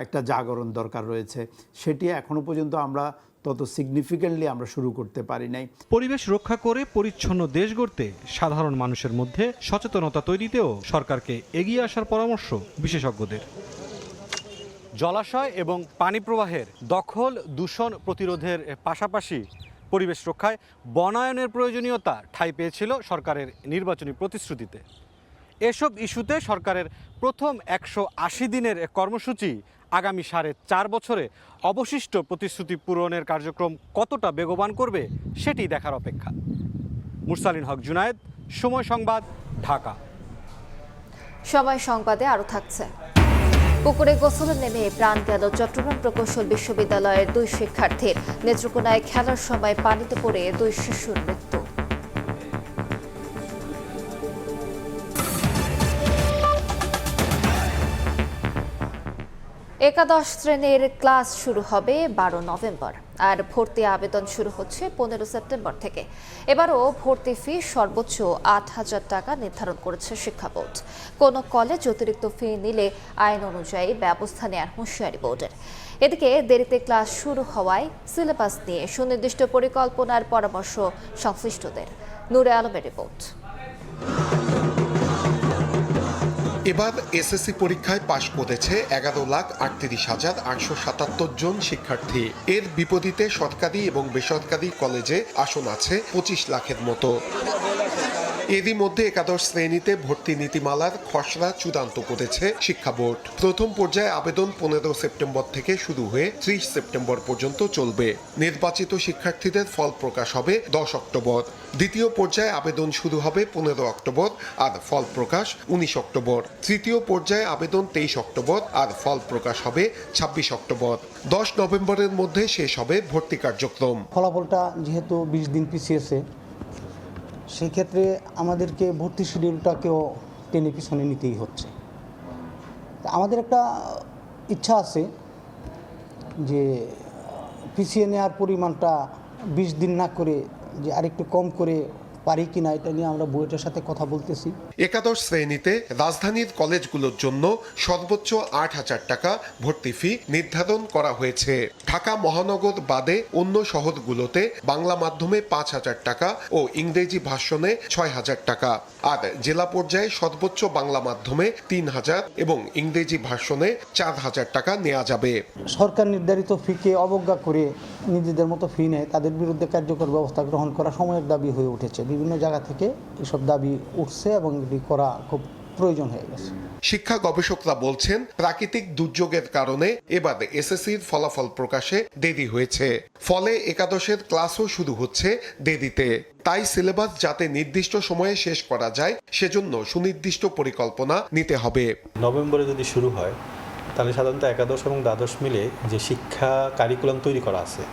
[SPEAKER 26] একটা জাগরণ দরকার রয়েছে। সেটি এখনো পর্যন্ত আমরা তত সিগনিফিকেন্টলি আমরা শুরু করতে পারি নাই।
[SPEAKER 23] পরিবেশ রক্ষা করে পরিচ্ছন্ন দেশ গড়তে সাধারণ মানুষের মধ্যে সচেতনতা তৈরিতেও সরকারকে এগিয়ে আসার পরামর্শ বিশেষজ্ঞদের। জলাশয় এবং পানি প্রবাহের দখল দূষণ প্রতিরোধের পাশাপাশি পরিবেশ রক্ষায় বনায়নের প্রয়োজনীয়তা ঠাঁই পেয়েছিল সরকারের নির্বাচনী প্রতিশ্রুতিতে। এসব ইস্যুতে সরকারের প্রথম 180 দিনের কর্মসূচি আগামী 4.5 বছরে অবশিষ্ট প্রতিশ্রুতি পূরণের কার্যক্রম কতটা বেগবান করবে সেটি দেখার অপেক্ষা। মুরসালিন হক জুনায়েদ, সময় সংবাদ, ঢাকা।
[SPEAKER 1] সময় সংবাদে আরও থাকছে। পুকুরে গোসলে নেমে প্রাণ গেল চট্টগ্রাম প্রকৌশল বিশ্ববিদ্যালয়ের 2 শিক্ষার্থীর। নেত্রকোনায় খেলার সময় পানিতে পড়ে 2 শিশুর মৃত্যু। একাদশ শ্রেণীর ক্লাস শুরু হবে 12 নভেম্বর, আর ভর্তি আবেদন শুরু হচ্ছে 15 সেপ্টেম্বর থেকে। এবারও ভর্তি ফি সর্বোচ্চ 8,000 টাকা নির্ধারণ করেছে শিক্ষা বোর্ড। কোনো কলেজ অতিরিক্ত ফি নিলে আইন অনুযায়ী ব্যবস্থা নেওয়ার হুঁশিয়ারি বোর্ডের। এদিকে দেরিতে ক্লাস শুরু হওয়ায় সিলেবাস নিয়ে সুনির্দিষ্ট পরিকল্পনার পরামর্শ সংশ্লিষ্টদের। নূরে আলমের রিপোর্ট।
[SPEAKER 3] এবার এসএসসি পরীক্ষায় পাশ করেছে 11,38,877 জন শিক্ষার্থী। এর বিপরীতে সরকারি এবং বেসরকারি কলেজে আসন আছে 25 লাখের মতো। এরই মধ্যে একাদশ শ্রেণীতে ভর্তি নীতিমালার খসড়া চূড়ান্ত করেছে শিক্ষা বোর্ড। প্রথম পর্যায়ে আবেদন 15 সেপ্টেম্বর থেকে শুরু হয়ে 30 সেপ্টেম্বর পর্যন্ত চলবে। নির্বাচিত শিক্ষার্থীদের ফল প্রকাশ হবে 10 অক্টোবর। দ্বিতীয় পর্যায়ে আবেদন শুরু হবে 15 অক্টোবর আর ফল প্রকাশ 19 অক্টোবর। তৃতীয় পর্যায়ে আবেদন 23 অক্টোবর আর ফল প্রকাশ হবে 26 অক্টোবর। 10 নভেম্বরের মধ্যে শেষ হবে ভর্তি কার্যক্রম।
[SPEAKER 4] ফলাফলটা যেহেতু 20 দিন পিছিয়েছে, সেই ক্ষেত্রে আমাদেরকে ভর্তি শিডিউলটাকেও টেনে পিছনে নিতেই হচ্ছে। আমাদের একটা ইচ্ছা আছে যে পিছিয়ে নেওয়ার পরিমাণটা 20 দিন না করে যে আরেকটু কম করে পারি কিনা, এটা নিয়ে আমরা বুয়েটের সাথে কথা বলতেছি।
[SPEAKER 3] একাদশ শ্রেণীতে রাজধানীর কলেজগুলোর জন্য সর্বোচ্চ 8,000 টাকা ভর্তি ফি নির্ধারণ করা হয়েছে। ঢাকা মহানগর বাদে অন্য শহরগুলোতে বাংলা মাধ্যমে 5,000 টাকা ও ইংরেজি ভাষণে 6,000 টাকা, আর জেলা পর্যায়ে সর্বোচ্চ বাংলা মাধ্যমে 3,000 এবং ইংরেজি ভাষণে 4,000 টাকা নেওয়া যাবে।
[SPEAKER 4] সরকার নির্ধারিত ফিকে অবজ্ঞা করে নিজেদের মতো ফি নেয়, তাদের বিরুদ্ধে কার্যকর ব্যবস্থা গ্রহণ করা সময়ের দাবি হয়ে উঠেছে। বিভিন্ন জায়গা থেকে এসব দাবি উঠছে এবং এটি করা খুব প্রয়োজন হয়ে গেছে।
[SPEAKER 3] শিক্ষা গবেষকরা বলছেন, প্রাকৃতিক দুর্যোগের কারণে এবার এসএসসির ফলাফল প্রকাশে দেরি হয়েছে। ফলে একাদশের ক্লাসও শুরু হচ্ছে দেরিতে। তাই সিলেবাস যাতে নির্দিষ্ট সময়ে শেষ করা যায় সেজন্য সুনির্দিষ্ট পরিকল্পনা নিতে হবে।
[SPEAKER 5] নভেম্বরে যদি শুরু হয় তাহলে সাধারণত একাদশ এবং দ্বাদশ মিলে যে শিক্ষা কারিকুলাম তৈরি করা আছে,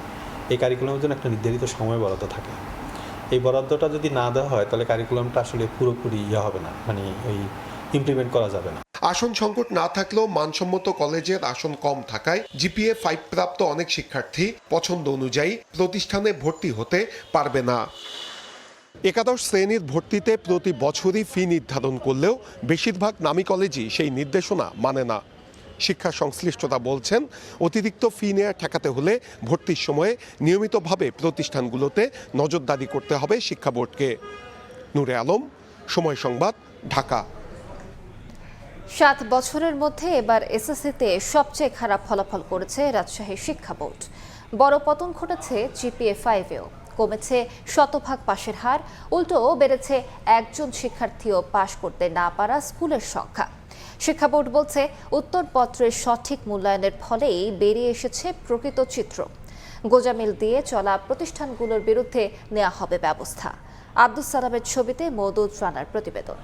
[SPEAKER 5] এই কারিকুলামের জন্য একটা নির্ধারিত সময় বরাদ্দ থাকে। এই বরাদ্দটা যদি না দেওয়া হয় তাহলে কারিকুলামটা আসলে পুরোপুরি হবে না, মানে ওই ইমপ্লিমেন্ট করা যাবে না।
[SPEAKER 3] আসন সংকট না থাকলেও মানসম্মত কলেজের আসন কম থাকায় জিপিএ 5 প্রাপ্ত অনেক শিক্ষার্থী পছন্দ অনুযায়ী প্রতিষ্ঠানে ভর্তি হতে পারবে না। একাদশ শ্রেণীর ভর্তিতে প্রতি বছরই ফি নির্ধারণ করলেও বেশিরভাগ নামী কলেজই সেই নির্দেশনা মানে না। শিক্ষা সংশ্লিষ্টতা বলছেন, অতিরিক্ত ফি নেওয়া ঠেকাতে হলে ভর্তির সময়ে নিয়মিতভাবে প্রতিষ্ঠানগুলোতে নজরদারি করতে হবে শিক্ষা বোর্ডকে। নূরে আলম, সময় সংবাদ, ঢাকা।
[SPEAKER 1] 7 বছরের মধ্যে এবার এসএসসিতে সবচেয়ে খারাপ ফলাফল করেছে রাজশাহী শিক্ষা বোর্ড। বড় পতন ঘটেছে জিপিএ 5-এও। কমেছে শতভাগ পাশের হার, উল্টো বেড়েছে একজন শিক্ষার্থীও পাশ করতে না পারা স্কুলের সংখ্যা। শিক্ষা বোর্ড বলছে, উত্তরপত্রের সঠিক মূল্যায়নের ফলেই বেরিয়ে এসেছে প্রকৃত চিত্র। গোজামিল দিয়ে চলা প্রতিষ্ঠানগুলোর বিরুদ্ধে নেওয়া হবে ব্যবস্থা। আব্দুস সালামের ছবিতে মওদুদ রানার প্রতিবেদন।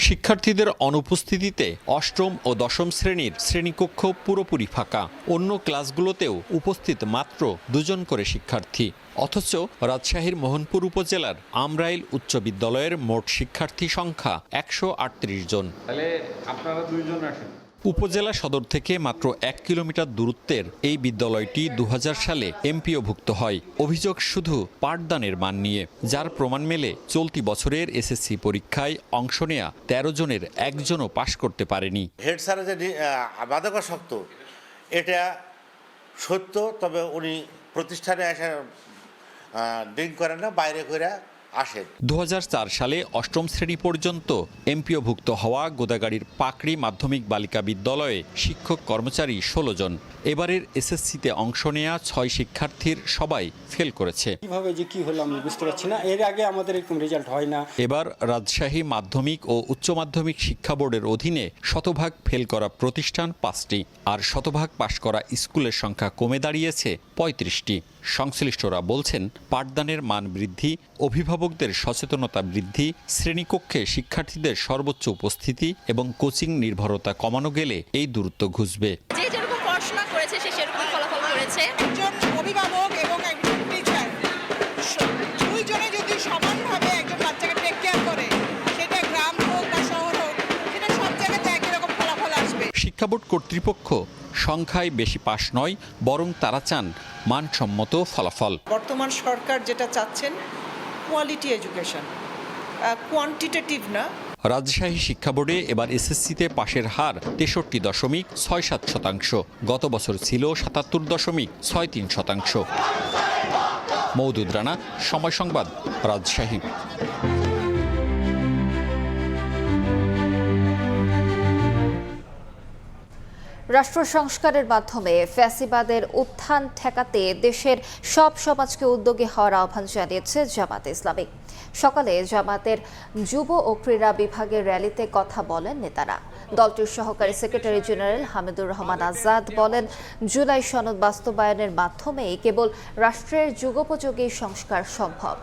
[SPEAKER 8] শিক্ষার্থীদের অনুপস্থিতিতে অষ্টম ও দশম শ্রেণীর শ্রেণীকক্ষ পুরোপুরি ফাঁকা। অন্য ক্লাসগুলোতেও উপস্থিত মাত্র 2 জন করে শিক্ষার্থী। অথচ রাজশাহীর মোহনপুর উপজেলার আমরাইল উচ্চ বিদ্যালয়ের মোট শিক্ষার্থী সংখ্যা 138 জন। উপজেলা সদর থেকে মাত্র 1 কিলোমিটার দূরত্বের এই বিদ্যালয়টি 2000 সালে এমপিওভুক্ত হয়। অভিযোগ শুধু পাঠদানের মান নিয়ে, যার প্রমাণ মেলে চলতি বছরের এসএসসি পরীক্ষায় অংশ নেয়া 13 জনের একজনও পাশ করতে পারেনি।
[SPEAKER 9] হেড স্যারের যে বাধকতা শক্ত, এটা
[SPEAKER 2] সত্য, তবে উনি প্রতিষ্ঠানে এসে ড্রিঙ্ক করেন না, বাইরে করে আসেন।
[SPEAKER 8] 2004 সালে অষ্টম শ্রেণী পর্যন্ত এমপিওভুক্ত হওয়া গোদাগাড়ির পাকড়ি মাধ্যমিক বালিকা বিদ্যালয়ে শিক্ষক কর্মচারী 16 জন। এবারের এসএসসিতে অংশ নেয়া 6 শিক্ষার্থীর সবাই ফেল করেছে।
[SPEAKER 9] কিভাবে যে কি হলো আমি বুঝতে পারছি না, এর আগে আমাদের এরকম রেজাল্ট হয় না।
[SPEAKER 8] এবার রাজশাহী মাধ্যমিক ও উচ্চ মাধ্যমিক শিক্ষা বোর্ডের অধীনে শতভাগ ফেল করা প্রতিষ্ঠান 5টি, আর শতভাগ পাশ করা স্কুলের সংখ্যা কমে দাঁড়িয়েছে 35টি। সংশ্লিষ্টরা বলছেন, পাঠদানের মান বৃদ্ধি, অভিভাবকদের সচেতনতা বৃদ্ধি, শ্রেণীকক্ষে শিক্ষার্থীদের সর্বোচ্চ উপস্থিতি এবং কোচিং নির্ভরতা কমানো গেলে এই দূরত্ব ঘুচবে।
[SPEAKER 10] যে যেরকম পড়াশোনা করেছে সে সেরকম ফলাফল করেছে। একজন অভিভাবক এবং একজন টিচার দুইজনে যদি সমানভাবে একজন বাচ্চাকে টেক কেয়ার করে, সেটা গ্রাম হোক বা শহর হোক, সেটা সব জায়গাতে একই রকম ফলাফল আসবে।
[SPEAKER 8] শিক্ষা বোর্ড কর্তৃপক্ষ সংখ্যায় বেশি পাশ নয়, বরং তারা চান মানসম্মত ফলাফল।
[SPEAKER 10] বর্তমান সরকার যেটা চাচ্ছেন কোয়ালিটি এডুকেশন, কোয়ান্টিটেটিভ না।
[SPEAKER 8] রাজশাহী শিক্ষা বোর্ডে এবার এসএসসিতে পাশের হার 63.67%। গত বছর ছিল 77.63%। মওদুদ রানা, সময় সংবাদ, রাজশাহী।
[SPEAKER 1] রাষ্ট্র সংস্কারের মাধ্যমে ফ্যাসিবাদের উত্থান ঠেকাতে দেশের সব সমাজকে উদ্যোগী হওয়ার আহ্বান জানিয়েছে জামাতে ইসলামী। সকালে জামাতের যুব ও ক্রীড়া বিভাগের র্যালিতে কথা বলেন নেতারা। দলটির সহকারী সেক্রেটারি জেনারেল হামিদুর রহমান আজাদ বলেন, জুলাই সনদ বাস্তবায়নের মাধ্যমেই কেবল রাষ্ট্রের যুগোপযোগী সংস্কার সম্ভব।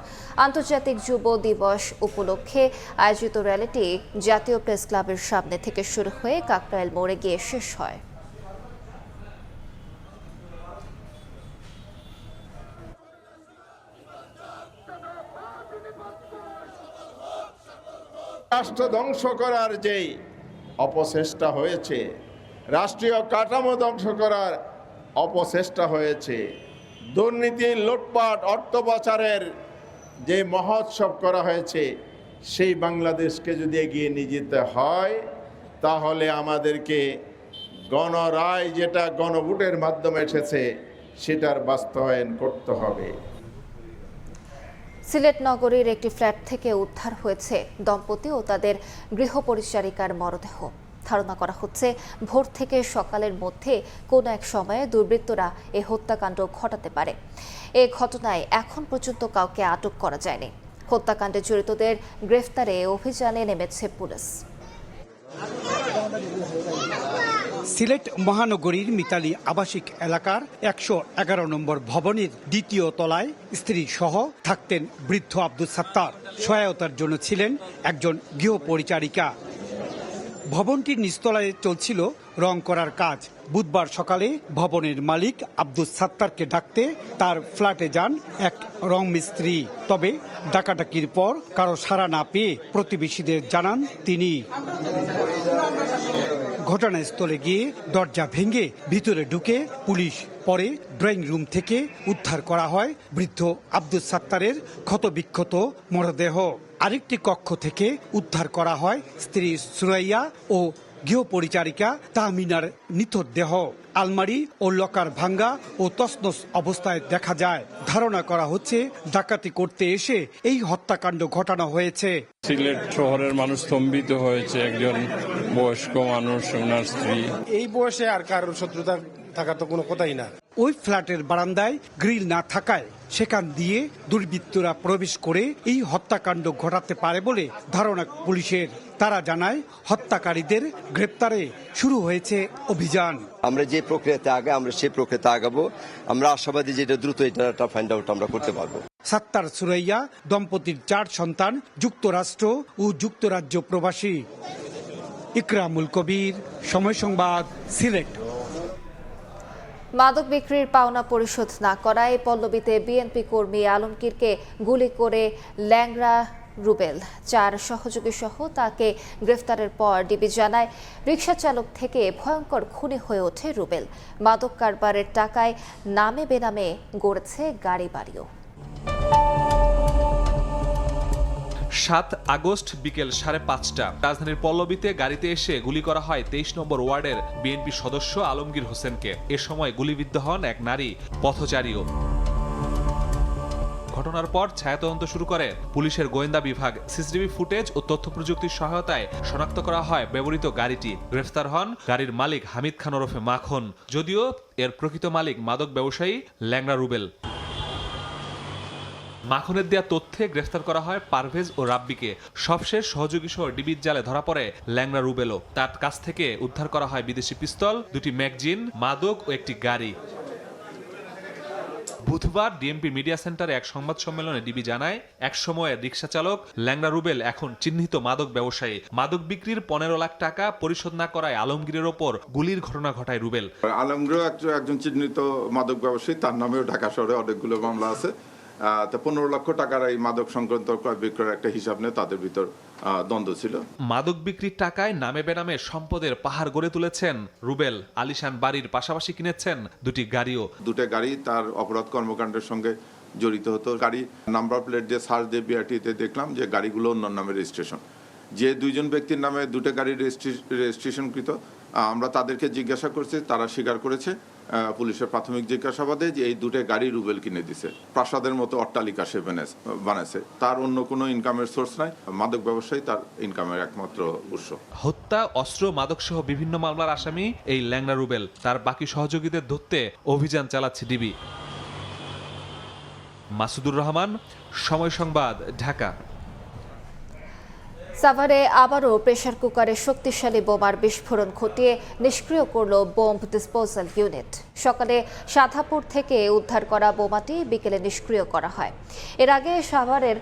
[SPEAKER 1] আন্তর্জাতিক যুব দিবস উপলক্ষে আয়োজিত র্যালিটি জাতীয় প্রেস ক্লাবের সামনে থেকে শুরু হয়ে কাকরাইল মোড়ে গিয়ে শেষ হয়।
[SPEAKER 13] রাষ্ট্র ধ্বংস করার যে অপচেষ্টা হয়েছে, রাষ্ট্রীয় কাঠামো ধ্বংস করার অপচেষ্টা হয়েছে, দুর্নীতি, লুটপাট, অর্থ পাচারের যে মহোৎসব করা হয়েছে, সেই বাংলাদেশকে যদি এগিয়ে নিয়ে যেতে হয়, তাহলে আমাদেরকে গণরায় যেটা গণভোটের মাধ্যমে এসেছে সেটার বাস্তবায়ন করতে হবে।
[SPEAKER 1] সিলেট নগরীর একটি ফ্ল্যাট থেকে উদ্ধার হয়েছে দম্পতি ও তাদের গৃহপরিচারিকার মরদেহ। ধারণা করা হচ্ছে ভোর থেকে সকালের মধ্যে কোনো এক সময়ে দুর্বৃত্তরা এই হত্যাকাণ্ড ঘটাতে পারে। এ ঘটনায় এখন পর্যন্ত কাউকে আটক করা যায়নি। হত্যাকাণ্ডে জড়িতদের গ্রেফতারে অভিযানে নেমেছে পুলিশ।
[SPEAKER 15] সিলেট মহানগরীর মিতালি আবাসিক এলাকার 111 নম্বর ভবনের দ্বিতীয় তলায় স্ত্রী সহ থাকতেন বৃদ্ধ আব্দুল সাত্তার। সহায়তার জন্য ছিলেন একজন গৃহপরিচারিকা। ভবনটির নিচতলায় চলছিল রং করার কাজ। বুধবার সকালে ভবনের মালিক আব্দুল সাত্তারকে ডাকতে তার ফ্ল্যাটে যান এক রং মিস্ত্রি। তবে ডাকাডাকির পর কারো সাড়া না পেয়ে প্রতিবেশীদের জানান তিনি। ঘটনাস্থলে গিয়ে দরজা ভেঙে ভিতরে ঢুকে পুলিশ, পরে ড্রয়িং রুম থেকে উদ্ধার করা হয় বৃদ্ধ আব্দুল সাত্তারের ক্ষতবিক্ষত মরদেহ। আরেকটি কক্ষ থেকে উদ্ধার করা হয় স্ত্রী সুরাইয়া ও গৃহপরিচারিকা তাহমিনার নিথর দেহ। আলমারি ও লকার ভাঙ্গা ও তছনছ অবস্থায় দেখা যায়। ধারণা করা হচ্ছে ডাকাতি করতে এসে এই হত্যাকাণ্ড ঘটানো হয়েছে।
[SPEAKER 16] সিলেট শহরের মানুষ স্তম্ভিত হয়েছে। একজন বয়স্ক মানুষ, ওনার স্ত্রী।
[SPEAKER 27] এই বয়সে আর কারোর শত্রুতা থাকা তো কোনো কথাই না।
[SPEAKER 15] ওই ফ্ল্যাটের বারান্দায় গ্রিল না থাকায় সেখান দিয়ে দুর্বৃত্তরা প্রবেশ করে এই হত্যাকাণ্ড ঘটাতে পারে বলে ধারণা পুলিশের। তারা জানায় হত্যাকারীদের গ্রেপ্তারে শুরু হয়েছে অভিযান।
[SPEAKER 28] আমরা যে প্রক্রিয়াতে আমরা সেই প্রক্রিয়াতে আগাবো। আমরা আশাবাদী যে এটা দ্রুত এটা ফাইন্ড আউট আমরা করতে পারবো।
[SPEAKER 15] সাত্তার সুরাইয়া দম্পতির 4 সন্তান, যুক্তরাষ্ট্র ও যুক্তরাজ্য প্রবাসী। ইকরামুল কবির, সময় সংবাদ, সিলেট।
[SPEAKER 1] মাদক বিক্রির পাওনা পরিশোধ না করায় পল্লবীতে বিএনপি কর্মী আলমগীরকে গুলি করে ল্যাংড়া রুবেল। 4 সহযোগী সহ তাকে গ্রেফতারের পর ডিবি জানায়, রিকশা চালক থেকে ভয়ঙ্কর খুনি হয়ে ওঠে রুবেল। মাদক কারবারের টাকায় নামে বেনামে গড়েছে গাড়ি বাড়িও।
[SPEAKER 6] 7 আগস্ট বিকেল 5:30টা রাজধানীর পল্লবীতে গাড়িতে এসে গুলি করা হয় 23 নম্বর ওয়ার্ডের বিএনপি সদস্য আলমগীর হোসেনকে। এ সময় গুলিবিদ্ধ হন এক নারী পথচারীও। ঘটনার পর ছায়া তদন্ত শুরু করে পুলিশের গোয়েন্দা বিভাগ। সিসিটিভি ফুটেজ ও তথ্য প্রযুক্তির সহায়তায় শনাক্ত করা হয় ব্যবহৃত গাড়িটি। গ্রেফতার হন গাড়ির মালিক হামিদ খান ওরফে মাখন, যদিও এর প্রকৃত মালিক মাদক ব্যবসায়ী ল্যাংড়া রুবেল। মাখনের দেয়া তথ্যে গ্রেফতার করা হয় পারভেজ ও রাব্বিকে। সবশেষ সহযোগী সহ ডিবির জালে ধরা পড়ে ল্যাংড়া রুবেলও। তার কাছ থেকে উদ্ধার করা হয় বিদেশি পিস্তল, 2টি ম্যাগজিন, মাদক ও একটি গাড়ি। বুধবার ডিএমপি মিডিয়া সেন্টারে এক সংবাদ সম্মেলনে ডিবি জানায়, এক সময়ের রিকশা চালক ল্যাংড়া রুবেল এখন চিহ্নিত মাদক ব্যবসায়ী। মাদক বিক্রির 15 লাখ টাকা পরিশোধ না করায় আলমগীরের ওপর গুলির ঘটনা ঘটায় রুবেল।
[SPEAKER 13] আলমগীর একজন চিহ্নিত মাদক ব্যবসায়ী, তার নামেও ঢাকা শহরে অনেকগুলো মামলা আছে। তো 15 লক্ষ টাকার এই মাদক সংক্রান্ত ক্রয় বিক্রয়ের একটা হিসাব নিয়ে তাদের ভিতর দ্বন্দ্ব ছিল।
[SPEAKER 6] মাদক বিক্রির টাকায় নামে বেনামে সম্পদের পাহাড় গড়ে তুলেছেন রুবেল। আলিশান বাড়ির পাশাপাশি কিনেছেন 2টি গাড়িও।
[SPEAKER 13] 2টা গাড়ি তার অপরাধ কর্মকাণ্ডের সঙ্গে জড়িত হতো। গাড়ি নাম্বার প্লেট দিয়ে সার্চ দিয়ে বিআরটিতে দেখলাম যে গাড়িগুলো অন্য নামে রেজিস্ট্রেশন। যে 2জন ব্যক্তির নামে 2টা গাড়ি রেজিস্ট্রেশনকৃত, আমরা তাদেরকে জিজ্ঞাসা করছি, তারা স্বীকার করেছে পুলিশের প্রাথমিক জিজ্ঞাসাবাদে যে এই 2টা গাড়ি রুবেল কিনে দিছে। প্রাসাদের মতো অট্টালিকা সে বানাইছে। তার অন্য কোনো ইনকামের সোর্স নাই। মাদক ব্যবসায়ী তার ইনকামের একমাত্র উৎস।
[SPEAKER 6] হত্যা, অস্ত্র, মাদক সহ বিভিন্ন মামলার আসামি এই ল্যাংড়া রুবেল। তার বাকি সহযোগীদের ধরতে অভিযান চালাচ্ছে ডিবি। মাসুদুর রহমান, সময় সংবাদ, ঢাকা।
[SPEAKER 1] সাভারে আবারও প্রেসার কুকারে শক্তিশালী বোমার বিস্ফোরণ ঘটিয়ে নিষ্ক্রিয় করল বোম্ব ডিসপোজাল ইউনিট। সকালে সাধাপুর থেকে উদ্ধার করা বোমাটি বিকেলে নিষ্ক্রিয় করা হয়। এর আগে সাভারের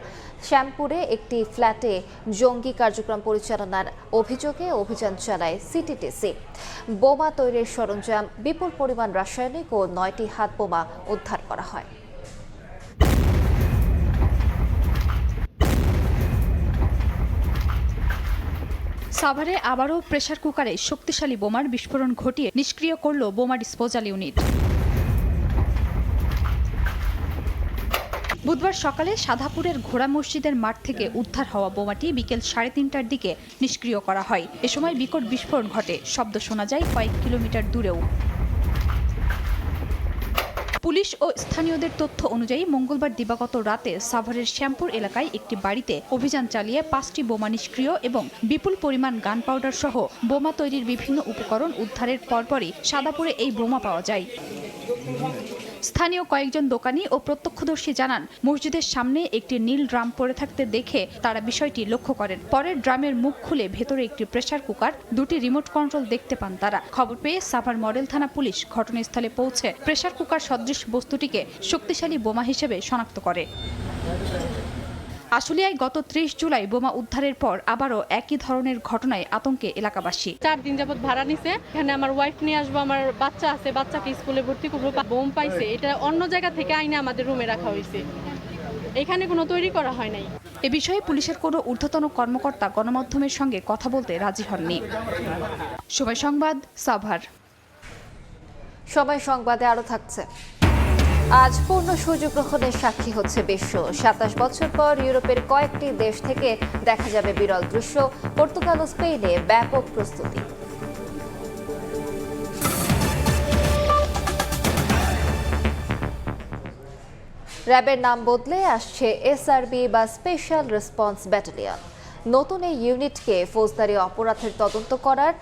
[SPEAKER 1] শ্যামপুরে একটি ফ্ল্যাটে জঙ্গি কার্যক্রম পরিচালনার অভিযোগে অভিযান চালায় সিটিটিসি। বোমা তৈরির সরঞ্জাম, বিপুল পরিমাণ রাসায়নিক ও 9টি হাত বোমা উদ্ধার করা হয়।
[SPEAKER 7] সাভারে আবারও প্রেসার কুকারে শক্তিশালী বোমার বিস্ফোরণ ঘটিয়ে নিষ্ক্রিয় করল বোমা ডিসপোজাল ইউনিট। বুধবার সকালে সাধাপুরের ঘোড়া মসজিদের মাঠ থেকে উদ্ধার হওয়া বোমাটি বিকেল 3:30টার দিকে নিষ্ক্রিয় করা হয়। এ সময় বিকট বিস্ফোরণ ঘটে, শব্দ শোনা যায় কয়েক কিলোমিটার দূরেও। পুলিশ ও স্থানীয়দের তথ্য অনুযায়ী মঙ্গলবার দিবাগত রাতে সাভারের শ্যামপুর এলাকায় একটি বাড়িতে অভিযান চালিয়ে 5টি বোমা নিষ্ক্রিয় এবং বিপুল পরিমাণ গান পাউডার সহ বোমা তৈরির বিভিন্ন উপকরণ উদ্ধারের পরপরই সাদাপুরে এই বোমা পাওয়া যায়। স্থানীয় কয়েকজন দোকানি ও প্রত্যক্ষদর্শী জানান, মসজিদের সামনে একটি নীল ড্রাম পড়ে থাকতে দেখে তারা বিষয়টি লক্ষ্য করেন। পরে ড্রামের মুখ খুলে ভেতরে একটি প্রেসার কুকার, 2টি রিমোট কন্ট্রোল দেখতে পান তারা। খবর পেয়ে সাভার মডেল থানা পুলিশ ঘটনাস্থলে পৌঁছে প্রেসার কুকার সদৃশ বস্তুটিকে শক্তিশালী বোমা হিসেবে শনাক্ত করে। আশুলিয়ায় গত 30 জুলাই বোমা উদ্ধারের পর আবারও একই ধরনের ঘটনায় আতঙ্কে এলাকাবাসী।
[SPEAKER 11] 4 দিন যাবত ভাড়া নিছে, এখানে আমার ওয়াইফ নিয়ে আসবো, আমার বাচ্চা আছে, বাচ্চাকে স্কুলে ভর্তি করবো। বোম পাইছে, এটা অন্য জায়গা থেকে আইনে আমাদের রুমে রাখা হয়েছে, এখানে কোনো তৈরি করা হয় নাই।
[SPEAKER 7] এ বিষয়ে পুলিশের কোনো ঊর্ধ্বতন কর্মকর্তা গণমাধ্যমের সঙ্গে কথা বলতে রাজি হননি। সময় সংবাদ, সাভার।
[SPEAKER 1] সময় সংবাদে আরো থাকছে। আজ পূর্ণ সূর্যগ্রহণের সাক্ষী হচ্ছে বিশ্ব। 27 বছর পর ইউরোপের কয়েকটি দেশ থেকে দেখা যাবে বিরল দৃশ্য। পর্তুগাল ও স্পেনে ব্যাপক প্রস্তুতি। র্যাবের নাম বদলে আসছে এসআরবি বা স্পেশাল রেসপন্স ব্যাটালিয়ন। নতুন এই ইউনিটকে ফৌজদারি অপরাধের তদন্ত করার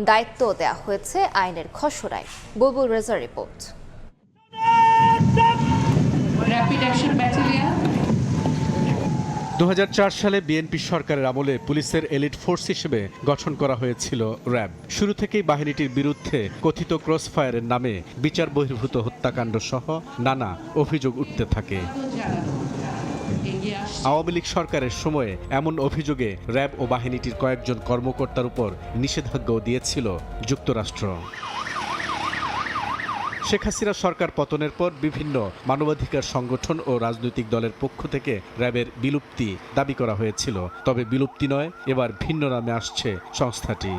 [SPEAKER 1] দায়িত্ব দেওয়া হয়েছে আইনের খসড়ায়। বুলবুল রেজার রিপোর্ট।
[SPEAKER 23] 2004 সালে বিএনপি সরকারের আমলে পুলিশের এলিট ফোর্স হিসেবে গঠন করা হয়েছিল র্যাব। শুরু থেকেই বাহিনীটির বিরুদ্ধে কথিত ক্রসফায়ারের নামে বিচার বহির্ভূত হত্যাকাণ্ড সহ নানা অভিযোগ উঠতে থাকে। আওয়ামী লীগ সরকারের সময়ে এমন অভিযোগে র্যাব ও বাহিনীটির কয়েকজন কর্মকর্তার উপর নিষেধাজ্ঞাও দিয়েছিল যুক্তরাষ্ট্র। শেখ হাসিনা সরকার পতনের পর বিভিন্ন মানবাধিকার সংগঠন ও রাজনৈতিক দলের পক্ষ থেকে র্যাবের বিলুপ্তি দাবি করা হয়েছিল। তবে বিলুপ্তি নয়, এবার ভিন্ন নামে আসছে সংস্থাটি।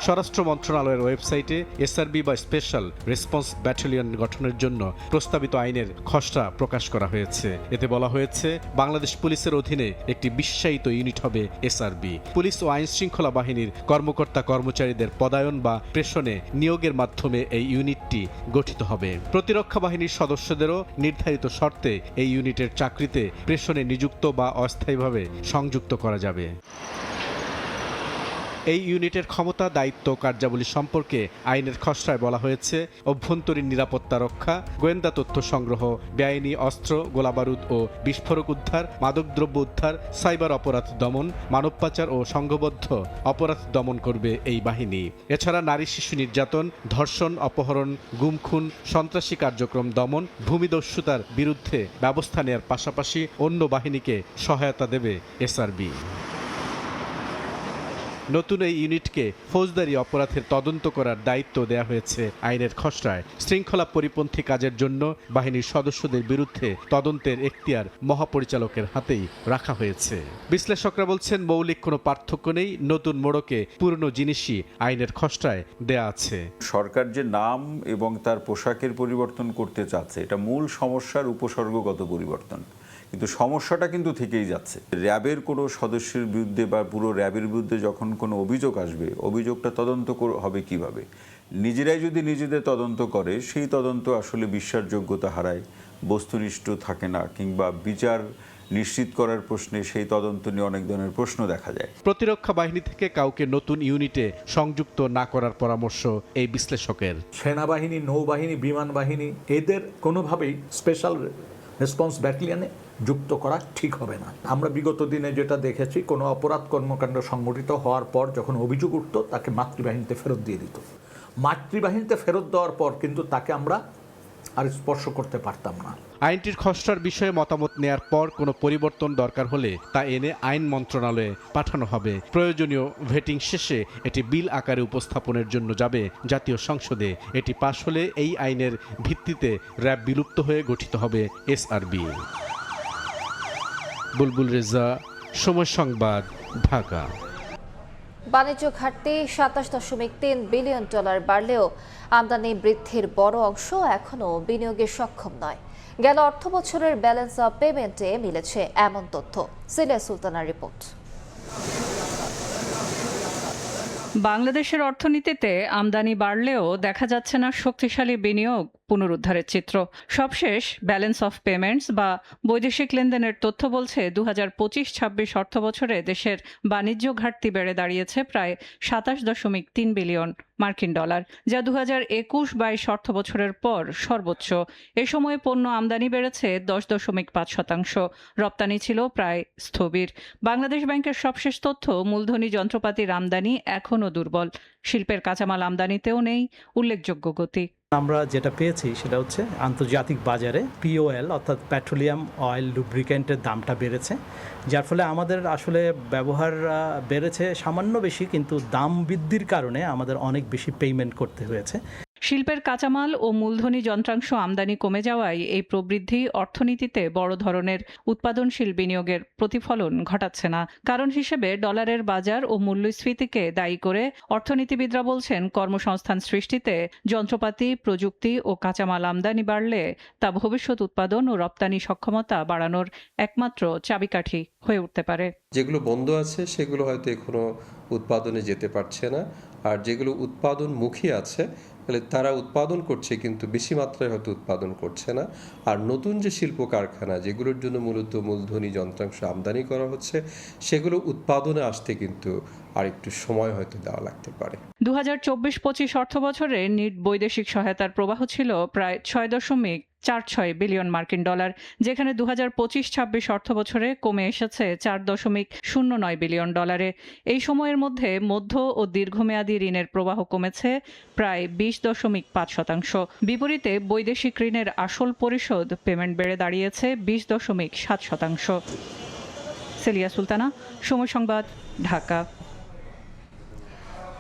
[SPEAKER 23] স্বরাষ্ট্র মন্ত্রণালয়ের ওয়েবসাইটে এসআরবি বা স্পেশাল রেসপন্স ব্যাটালিয়ন গঠনের জন্য প্রস্তাবিত আইনের খসড়া প্রকাশ করা হয়েছে। এতে বলা হয়েছে বাংলাদেশ পুলিশের অধীনে একটি বিশ্বায়িত ইউনিট হবে এসআরবি। পুলিশ ও আইন শৃঙ্খলা বাহিনীর কর্মকর্তা কর্মচারীদের পদায়ন বা প্রেষণে নিয়োগের মাধ্যমে এই ইউনিটটি গঠিত হবে। প্রতিরক্ষা বাহিনীর সদস্যদেরও নির্ধারিত শর্তে এই ইউনিটের চাকরিতে প্রেষণে নিযুক্ত বা অস্থায়ীভাবে সংযুক্ত করা যাবে। এই ইউনিটের ক্ষমতা, দায়িত্ব, কার্যাবলী সম্পর্কে আইনের খসড়ায় বলা হয়েছে অভ্যন্তরীণ নিরাপত্তা রক্ষা, গোয়েন্দা তথ্য সংগ্রহ, বেআইনি অস্ত্র, গোলাবারুদ ও বিস্ফোরক উদ্ধার, মাদকদ্রব্য উদ্ধার, সাইবার অপরাধ দমন, মানব পাচার ও সংঘবদ্ধ অপরাধ দমন করবে এই বাহিনী। এছাড়া নারী শিশু নির্যাতন, ধর্ষণ, অপহরণ, গুম খুন, সন্ত্রাসী কার্যক্রম দমন, ভূমিদস্যুতার বিরুদ্ধে ব্যবস্থা নেওয়ার পাশাপাশি অন্য বাহিনীকে সহায়তা দেবে এসআরবি। নতুন এই ইউনিটকে ফৌজদারি অপরাধের তদন্ত করার দায়িত্ব দেয়া হয়েছে আইনের খসড়ায়। শৃঙ্খলা পরিপন্থী কাজের জন্য বাহিনীর সদস্যদের বিরুদ্ধে তদন্তের এখতিয়ার মহাপরিচালকের হাতেই রাখা হয়েছে। বিশ্লেষকরা বলছেন মৌলিক কোনো পার্থক্য নেই, নতুন মোড়কে পুরনো জিনিসই আইনের খসড়ায় দেয়া আছে।
[SPEAKER 12] সরকার যে নাম এবং তার পোশাকের পরিবর্তন করতে চাচ্ছে, এটা মূল সমস্যার উপসর্গগত পরিবর্তন, কিন্তু সমস্যাটা কিন্তু থেকেই যাচ্ছে। র্যাবের কোনো সদস্যের বিরুদ্ধে বা পুরো র্যাবের বিরুদ্ধে যখন কোনো অভিযোগ আসবে, অভিযোগটা তদন্ত হবে কিভাবে? নিজেরাই যদি নিজেদের তদন্ত করে, সেই তদন্ত আসলে বিশ্বাসযোগ্যতা হারায়, বস্তুনিষ্ঠ থাকে না, কিংবা বিচার নিশ্চিত করার প্রশ্নে সেই তদন্ত নিয়ে অনেক ধরনের প্রশ্ন দেখা যায়।
[SPEAKER 23] প্রতিরক্ষা বাহিনী থেকে কাউকে নতুন ইউনিটে সংযুক্ত না করার পরামর্শ এই বিশ্লেষকের।
[SPEAKER 14] সেনাবাহিনী, নৌবাহিনী, বিমান বাহিনী এদের কোনোভাবেই স্পেশাল রেসপন্স ব্যাটালিয়নে যুক্ত করা ঠিক হবে না। আমরা বিগত দিনে যেটা দেখেছি, কোনো অপরাধ কর্মকাণ্ড সংগঠিত হওয়ার পর যখন অভিযোগ উঠত, তাকে মাতৃবাহিনীতে ফেরত দিয়ে দিত। মাতৃবাহিনীতে ফেরত দেওয়ার পর কিন্তু তাকে আমরা আর স্পর্শ করতে পারতাম না।
[SPEAKER 23] আইনটির খসড়ার বিষয়ে মতামত নেয়ার পর কোনো পরিবর্তন দরকার হলে তা এনে আইন মন্ত্রণালয়ে পাঠানো হবে। প্রয়োজনীয় ভেটিং শেষে এটি বিল আকারে উপস্থাপনের জন্য যাবে জাতীয় সংসদে। এটি পাশ হলে এই আইনের ভিত্তিতে র্যাব বিলুপ্ত হয়ে গঠিত হবে এসআরবি। বুলবুল রেজা, সময় সংবাদ, ঢাকা।
[SPEAKER 1] বাণিজ্য ঘাটতি 27.3 বিলিয়ন ডলার বাড়লেও আমদানি বৃদ্ধির বড় অংশ এখনও বিনিয়োগে সক্ষম নয়। গেল অর্থ বছরের ব্যালেন্স অফ পেমেন্টে মিলেছে এমন তথ্য। সিলিয়া সুলতানার রিপোর্ট।
[SPEAKER 17] বাংলাদেশের অর্থনীতিতে আমদানি বাড়লেও দেখা যাচ্ছে না শক্তিশালী বিনিয়োগ পুনরুদ্ধারের চিত্র। সবশেষ ব্যালেন্স অফ পেমেন্টস বা বৈদেশিক লেনদেনের তথ্য বলছে 2025-26 অর্থ বছরে দেশের বাণিজ্য ঘাটতি বেড়ে দাঁড়িয়েছে প্রায় 27.3 বিলিয়ন মার্কিন ডলার, যা 2021-22 অর্থ বছরের পর সর্বোচ্চ। এ সময়ে পণ্য আমদানি বেড়েছে 10.5%, রপ্তানি ছিল প্রায় স্থবির। বাংলাদেশ ব্যাংকের সবশেষ তথ্য, মূলধনী যন্ত্রপাতির আমদানি এখনও দুর্বল। শিল্পের কাঁচামাল আমদানিতেও নেই উল্লেখযোগ্য গতি।
[SPEAKER 18] আমরা যেটা পেয়েছি সেটা হচ্ছে আন্তর্জাতিক বাজারে পিওএল অর্থাৎ পেট্রোলিয়াম অয়েল লুব্রিক্যান্টের দামটা বেড়েছে, যার ফলে আমাদের আসলে ব্যবহার বেড়েছে সামান্য বেশি, কিন্তু দাম বৃদ্ধির কারণে আমাদের অনেক বেশি পেমেন্ট করতে হয়েছে।
[SPEAKER 17] শিল্পের কাঁচামাল ও মূলধনী যন্ত্রাংশ আমদানি কমে যাওয়ায় এই প্রবৃদ্ধি অর্থনীতিতে বড় ধরনের উৎপাদনশীল বিনিয়োগের প্রতিফলন ঘটাচ্ছে না। কারণ হিসেবে ডলারের বাজার ও মূল্যস্ফীতিকে দায়ী করে অর্থনীতিবিদরা বলছেন, কর্মসংস্থান সৃষ্টিতে যন্ত্রপাতি, প্রযুক্তি ও কাঁচামাল আমদানি বাড়লে তা ভবিষ্যৎ উৎপাদন ও রপ্তানি সক্ষমতা বাড়ানোর একমাত্র চাবিকাঠি হয়ে উঠতে পারে।
[SPEAKER 19] যেগুলো বন্ধ আছে সেগুলো হয়তো এখনো উৎপাদনে যেতে পারছে না, আর যেগুলো উৎপাদনমুখী আছে তাহলে তারা উৎপাদন করছে কিন্তু বেশি মাত্রায় হয়তো উৎপাদন করছে না। আর নতুন যে শিল্প কারখানা যেগুলোর জন্য মূলত মূলধনী যন্ত্রাংশ আমদানি করা হচ্ছে, সেগুলো উৎপাদনে আসতে কিন্তু আর একটু সময় হয়তো দেওয়া লাগতে পারে।
[SPEAKER 17] 2024-25 অর্থ বছরে নিট বৈদেশিক সহায়তার প্রবাহ ছিল প্রায় 6.46 বিলিয়ন মার্কিন ডলার, যেখানে 2025-26 অর্থ বছরে কমে এসেছে 4.09 বিলিয়ন ডলারে। এই সময়ের মধ্যে মধ্য ও দীর্ঘমেয়াদী ঋণের প্রবাহ কমেছে প্রায় 20.5%। বিপরীতে বৈদেশিক ঋণের আসল পরিশোধ পেমেন্ট বেড়ে দাঁড়িয়েছে 20.7%। সিলিয়া সুলতানা, সময় সংবাদ, ঢাকা।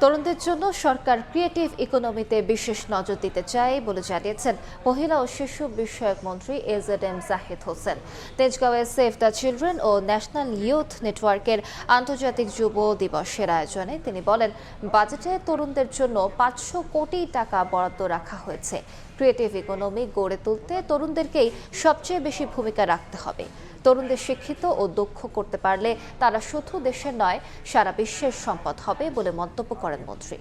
[SPEAKER 1] তরুণদের জন্য সরকার ক্রিয়েটিভ ইকোনমিতে বিশেষ নজর দিতে চায় বলে জানিয়েছেন মহিলা ও শিশু বিষয়ক মন্ত্রী এজেডএম জাহিদ হোসেন। তেজগাঁওয়ে সেভ দ্য চিলড্রেন ও ন্যাশনাল ইয়ুথ নেটওয়ার্কের আন্তর্জাতিক যুব দিবসের আয়োজনে তিনি বলেন, বাজেটে তরুণদের জন্য 500 কোটি টাকা বরাদ্দ রাখা হয়েছে। ক্রিয়েটিভ ইকোনমি গড়ে তুলতে তরুণদেরকেই সবচেয়ে বেশি ভূমিকা রাখতে হবে। তরুণদের শিক্ষিত ও দক্ষ করতে পারলে তারা শুধু দেশের নয়, সারা বিশ্বের সম্পদ হবে বলে মন্তব্য করেন মন্ত্রী।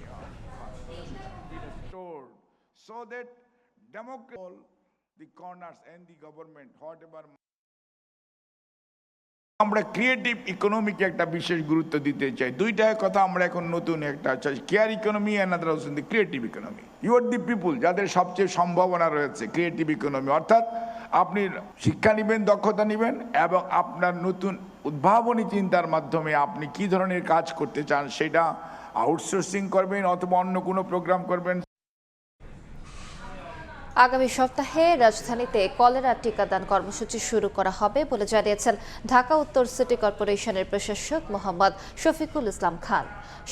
[SPEAKER 4] আমরা ক্রিয়েটিভ ইকোনমিকে একটা বিশেষ গুরুত্ব দিতে চাই। দুইটা কথা আমরা এখন নতুন একটা কেয়ার ইকোনমি অ্যানাদার হচ্ছে the creative economy. You are the people, যাদের সবচেয়ে সম্ভাবনা রয়েছে ক্রিয়েটিভ ইকোনমি, অর্থাৎ আপনি শিক্ষা নেবেন, দক্ষতা নেবেন এবং আপনার নতুন উদ্ভাবনী চিন্তার মাধ্যমে আপনি কি ধরনের কাজ করতে চান সেটা আউটসোর্সিং করবেন অথবা অন্য কোনো প্রোগ্রাম করবেন।
[SPEAKER 1] আগামী সপ্তাহে রাজধানীতে কলেরা টিকাদান কর্মসূচি শুরু করা হবে বলে জানিয়েছেন ঢাকা উত্তর সিটি কর্পোরেশনের প্রশাসক মোহাম্মদ শফিকুল ইসলাম খান।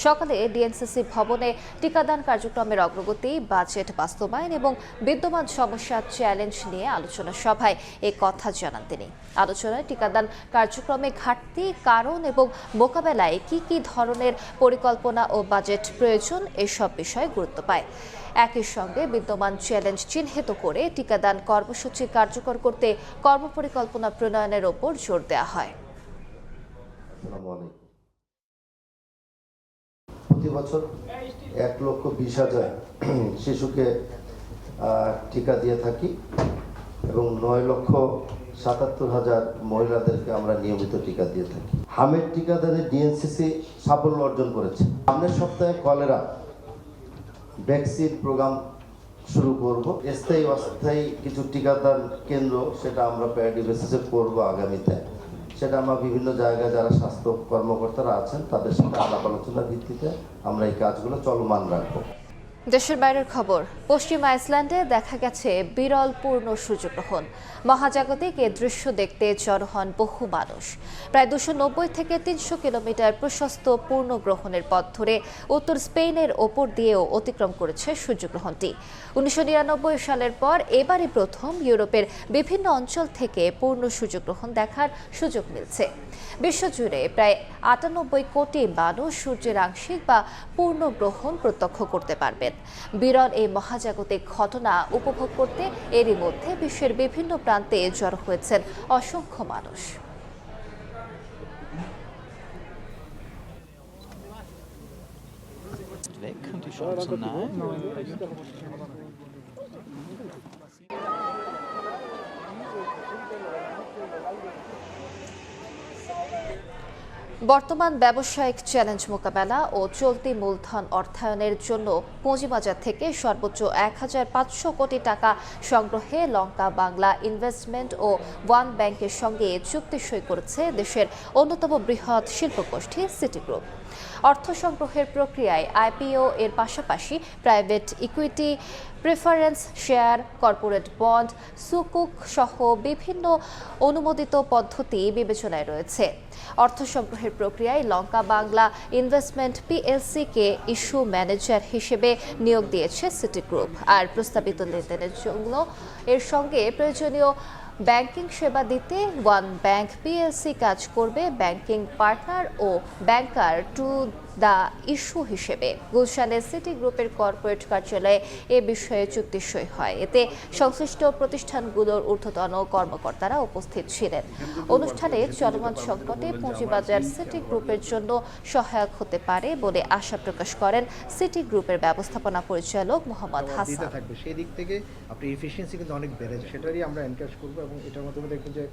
[SPEAKER 1] সকালে ডিএনসিসি ভবনে টিকাদান কার্যক্রমের অগ্রগতি, বাজেট বাস্তবায়ন এবং বিদ্যমান সমস্যা চ্যালেঞ্জ নিয়ে আলোচনা সভায় এ কথা জানান তিনি। আলোচনায় টিকাদান কার্যক্রমে ঘাটতি, কারণ এবং মোকাবেলায় কি ধরনের পরিকল্পনা ও বাজেট প্রয়োজন এসব বিষয়ে গুরুত্ব পায়। একই সঙ্গে বিদ্যমান চ্যালেঞ্জ চিহ্নিত করে টিকাদান কর্মসূচি কার্যকর করতে কর্মপরিকল্পনা প্রণয়নের ওপর জোর দেওয়া হয়।
[SPEAKER 5] প্রতি বছর 1,20,000 শিশুকে টিকা দিয়ে থাকি এবং 9,77,000 মহিলাদেরকে আমরা নিয়মিত টিকা দিয়ে থাকি। হামের টিকাদানে ডিএনসিসি সাফল্য অর্জন করেছে। সামনের সপ্তাহে কলেরা ভ্যাকসিন প্রোগ্রাম শুরু করব। স্থায়ী অস্থায়ী কিছু টিকাদান কেন্দ্র সেটা আমরা প্যারিটি বেসিসে করবো আগামীতে। সেটা আমরা বিভিন্ন জায়গায় যারা স্বাস্থ্য কর্মকর্তারা আছেন তাদের সাথে আলাপ আলোচনার ভিত্তিতে আমরা এই কাজগুলো চলমান রাখবো।
[SPEAKER 1] দেশের বাইরের খবর, পশ্চিম আইসল্যান্ডে দেখা গেছে বিরল পূর্ণ সূর্যগ্রহণ। মহাজাগতিক এ দৃশ্য দেখতে জড়ো হন বহু মানুষ। প্রায় 290 থেকে 300 কিলোমিটার প্রশস্ত পূর্ণগ্রহণের পথ ধরে উত্তর স্পেনের ওপর দিয়েও অতিক্রম করেছে সূর্যগ্রহণটি। 1999 সালের পর এবারই প্রথম ইউরোপের বিভিন্ন অঞ্চল থেকে পূর্ণ সূর্যগ্রহণ দেখার সুযোগ মিলছে। বিশ্বজুড়ে প্রায় 98 কোটি মানুষ সূর্যের আংশিক বা পূর্ণ গ্রহণ প্রত্যক্ষ করতে পারবেন। বিরল এই মহাজাগতিক ঘটনা উপভোগ করতে এরই মধ্যে বিশ্বের বিভিন্ন প্রান্তে জড়ো হয়েছেন অসংখ্য মানুষ। বর্তমান ব্যবসায়িক চ্যালেঞ্জ মোকাবেলা ও চলতি মূলধন অর্থায়নের জন্য পুঁজিবাজার থেকে সর্বোচ্চ 1,500 কোটি টাকা সংগ্রহে লঙ্কা বাংলা ইনভেস্টমেন্ট ও ওয়ান ব্যাংকের সঙ্গে চুক্তি সই করেছে দেশের অন্যতম বৃহৎ শিল্পগোষ্ঠী সিটি গ্রুপ। অর্থ সংগ্রহের প্রক্রিয়ায় আইপিও এর পাশাপাশি private equity, preference share, corporate bond, সুকুক সহ বিভিন্ন অনুমোদিত পদ্ধতি বিবেচনায় রয়েছে। অর্থ সংগ্রহের প্রক্রিয়ায় লঙ্কা বাংলা ইনভেস্টমেন্ট পিএলসি-কে ইস্যু ম্যানেজার হিসেবে নিয়োগ দিয়েছে সিটি গ্রুপ। আর প্রস্তাবিত লেনদেনের জন্য এর সঙ্গে প্রয়োজনীয় ব্যাংকিং সেবা দিতে ওয়ান ব্যাংক পিএলসি কাজ করবে ব্যাংকিং পার্টনার ও ব্যাংকার টু দ্য ইস্যু হিসেবে। গুলশানের সিটি গ্রুপের কর্পোরেট কার্যালয়ে এ বিষয়ে চুক্তি সই হয়। এতে সংশ্লিষ্ট প্রতিষ্ঠানগুলোর ঊর্ধ্বতন কর্মকর্তারা উপস্থিত ছিলেন। অনুষ্ঠানে চলমান সংকটে পুঁজিবাজার সিটি গ্রুপের জন্য সহায়ক হতে পারে বলে আশা প্রকাশ করেন সিটি গ্রুপের ব্যবস্থাপনা পরিচালক মোহাম্মদ হাসান।
[SPEAKER 20] সেই দিক থেকে আপনি এফিসিয়েন্সি কিন্তু অনেক বেড়েছে, সেটারই আমরা এনকারেজ করবো এবং এটার মাধ্যমে দেখবেন যে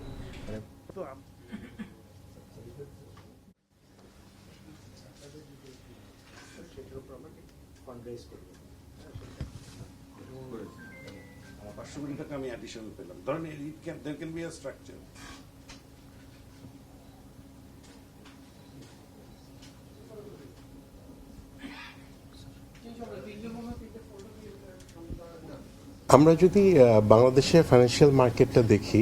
[SPEAKER 21] আমি অ্যাডিশনাল পেলাম, ধরেন there can be a structure.
[SPEAKER 22] আমরা যদি বাংলাদেশের ফাইন্যান্সিয়াল মার্কেটটা দেখি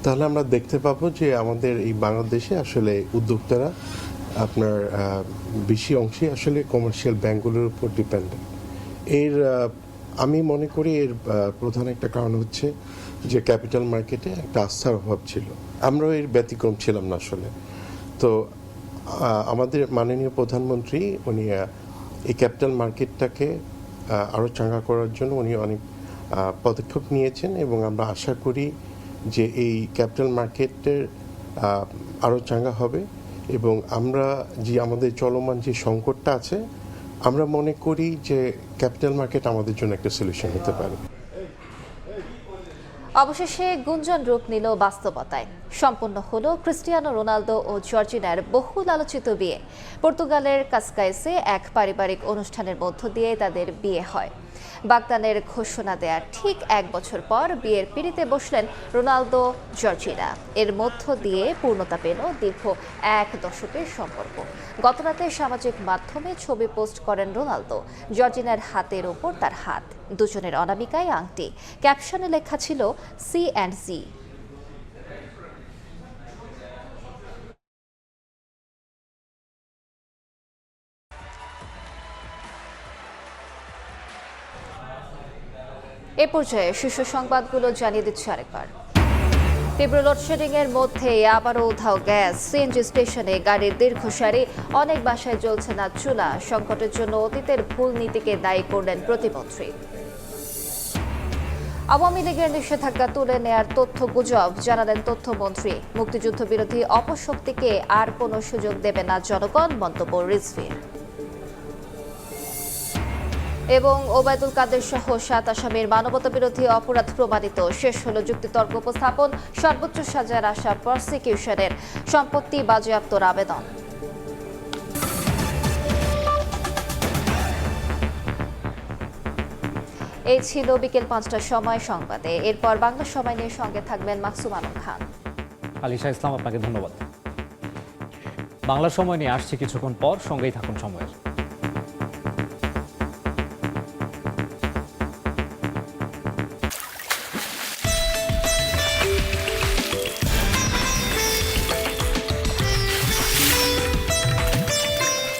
[SPEAKER 22] তাহলে আমরা দেখতে পাবো যে আমাদের এই বাংলাদেশে আসলে উদ্যোক্তারা আপনার বেশি অংশে আসলে কমার্শিয়াল ব্যাংকগুলোর উপর ডিপেন্ডেন্ট। এর আমি মনে করি এর প্রধান একটা কারণ হচ্ছে যে ক্যাপিটাল মার্কেটে একটা আস্থার অভাব ছিল। আমরাও এর ব্যতিক্রম ছিলাম না আসলে। তো আমাদের মাননীয় প্রধানমন্ত্রী উনি এই ক্যাপিটাল মার্কেটটাকে আরও চাঙ্গা করার জন্য উনি অনেক পদক্ষেপ নিয়েছেন এবং আমরা আশা করি যে এই ক্যাপিটাল মার্কেটের আরও চাঙ্গা হবে এবং আমরা যে আমাদের চলমান যে সংকটটা আছে আমরা মনে করি যে ক্যাপিটাল মার্কেট আমাদের জন্য একটা সলিউশন হতে পারে।
[SPEAKER 1] অবশেষে গুঞ্জন রূপ নিল বাস্তবতায়। সম্পন্ন হলো ক্রিস্টিয়ানো রোনালদো ও জর্জিনার বহুল আলোচিত বিয়ে। পর্তুগালের কাসকাইসে এক পারিবারিক অনুষ্ঠানের মধ্য দিয়ে তাদের বিয়ে হয়। বাগদানের ঘোষণা দেওয়ার ঠিক 1 বছর পর বিয়ের পিঁড়িতে বসলেন রোনালদো জর্জিনা। এর মধ্য দিয়ে পূর্ণতা পেল দীর্ঘ 1 দশকের সম্পর্ক। গতরাতে সামাজিক মাধ্যমে ছবি পোস্ট করেন রোনালদো। জর্জিনার হাতের ওপর তার হাত, দুজনের অনামিকায় আংটি। ক্যাপশনে লেখা ছিল C&Z। এ পর্যায়ে শীর্ষ সংবাদগুলো জানিয়ে দিচ্ছে আরেকবার। তীব্র লোডশেডিং এর মধ্যে আবারও উধাও গ্যাস। সিএনজি স্টেশনে গাড়ির দীর্ঘ সারি, অনেক বাসায় জ্বলছে না চুলা। সংকটের জন্য অতীতের ভুল নীতিকে দায়ী করলেন প্রতিমন্ত্রী। আওয়ামী লীগের নিষেধাজ্ঞা তুলে নেয়ার তথ্য গুজব, জানালেন তথ্যমন্ত্রী। মুক্তিযুদ্ধ বিরোধী অপশক্তিকে আর কোনো সুযোগ দেবে না জনগণ, মন্তব্য রিজভীর। এবং ওবায়দুল কাদের সহ 7 আসামির মানবতা বিরোধী অপরাধ প্রমাণিত। শেষ হলো যুক্তিতর্ক উপস্থাপন, সর্বোচ্চ সাজার আশা প্রসিকিউশনের। সম্পত্তি বাজেয়াপ্তর আবেদন। এই ছিল বিকেল 5টার সময় সংবাদে। এরপর বাংলা সময় নিয়ে সঙ্গে থাকবেন মাকসুম আলম খান।
[SPEAKER 2] আলিশা ইসলাম, আপনাকে ধন্যবাদ। বাংলা সময় নিয়ে আসছে কিছুক্ষণ পর, সঙ্গেই থাকুন সময়ের।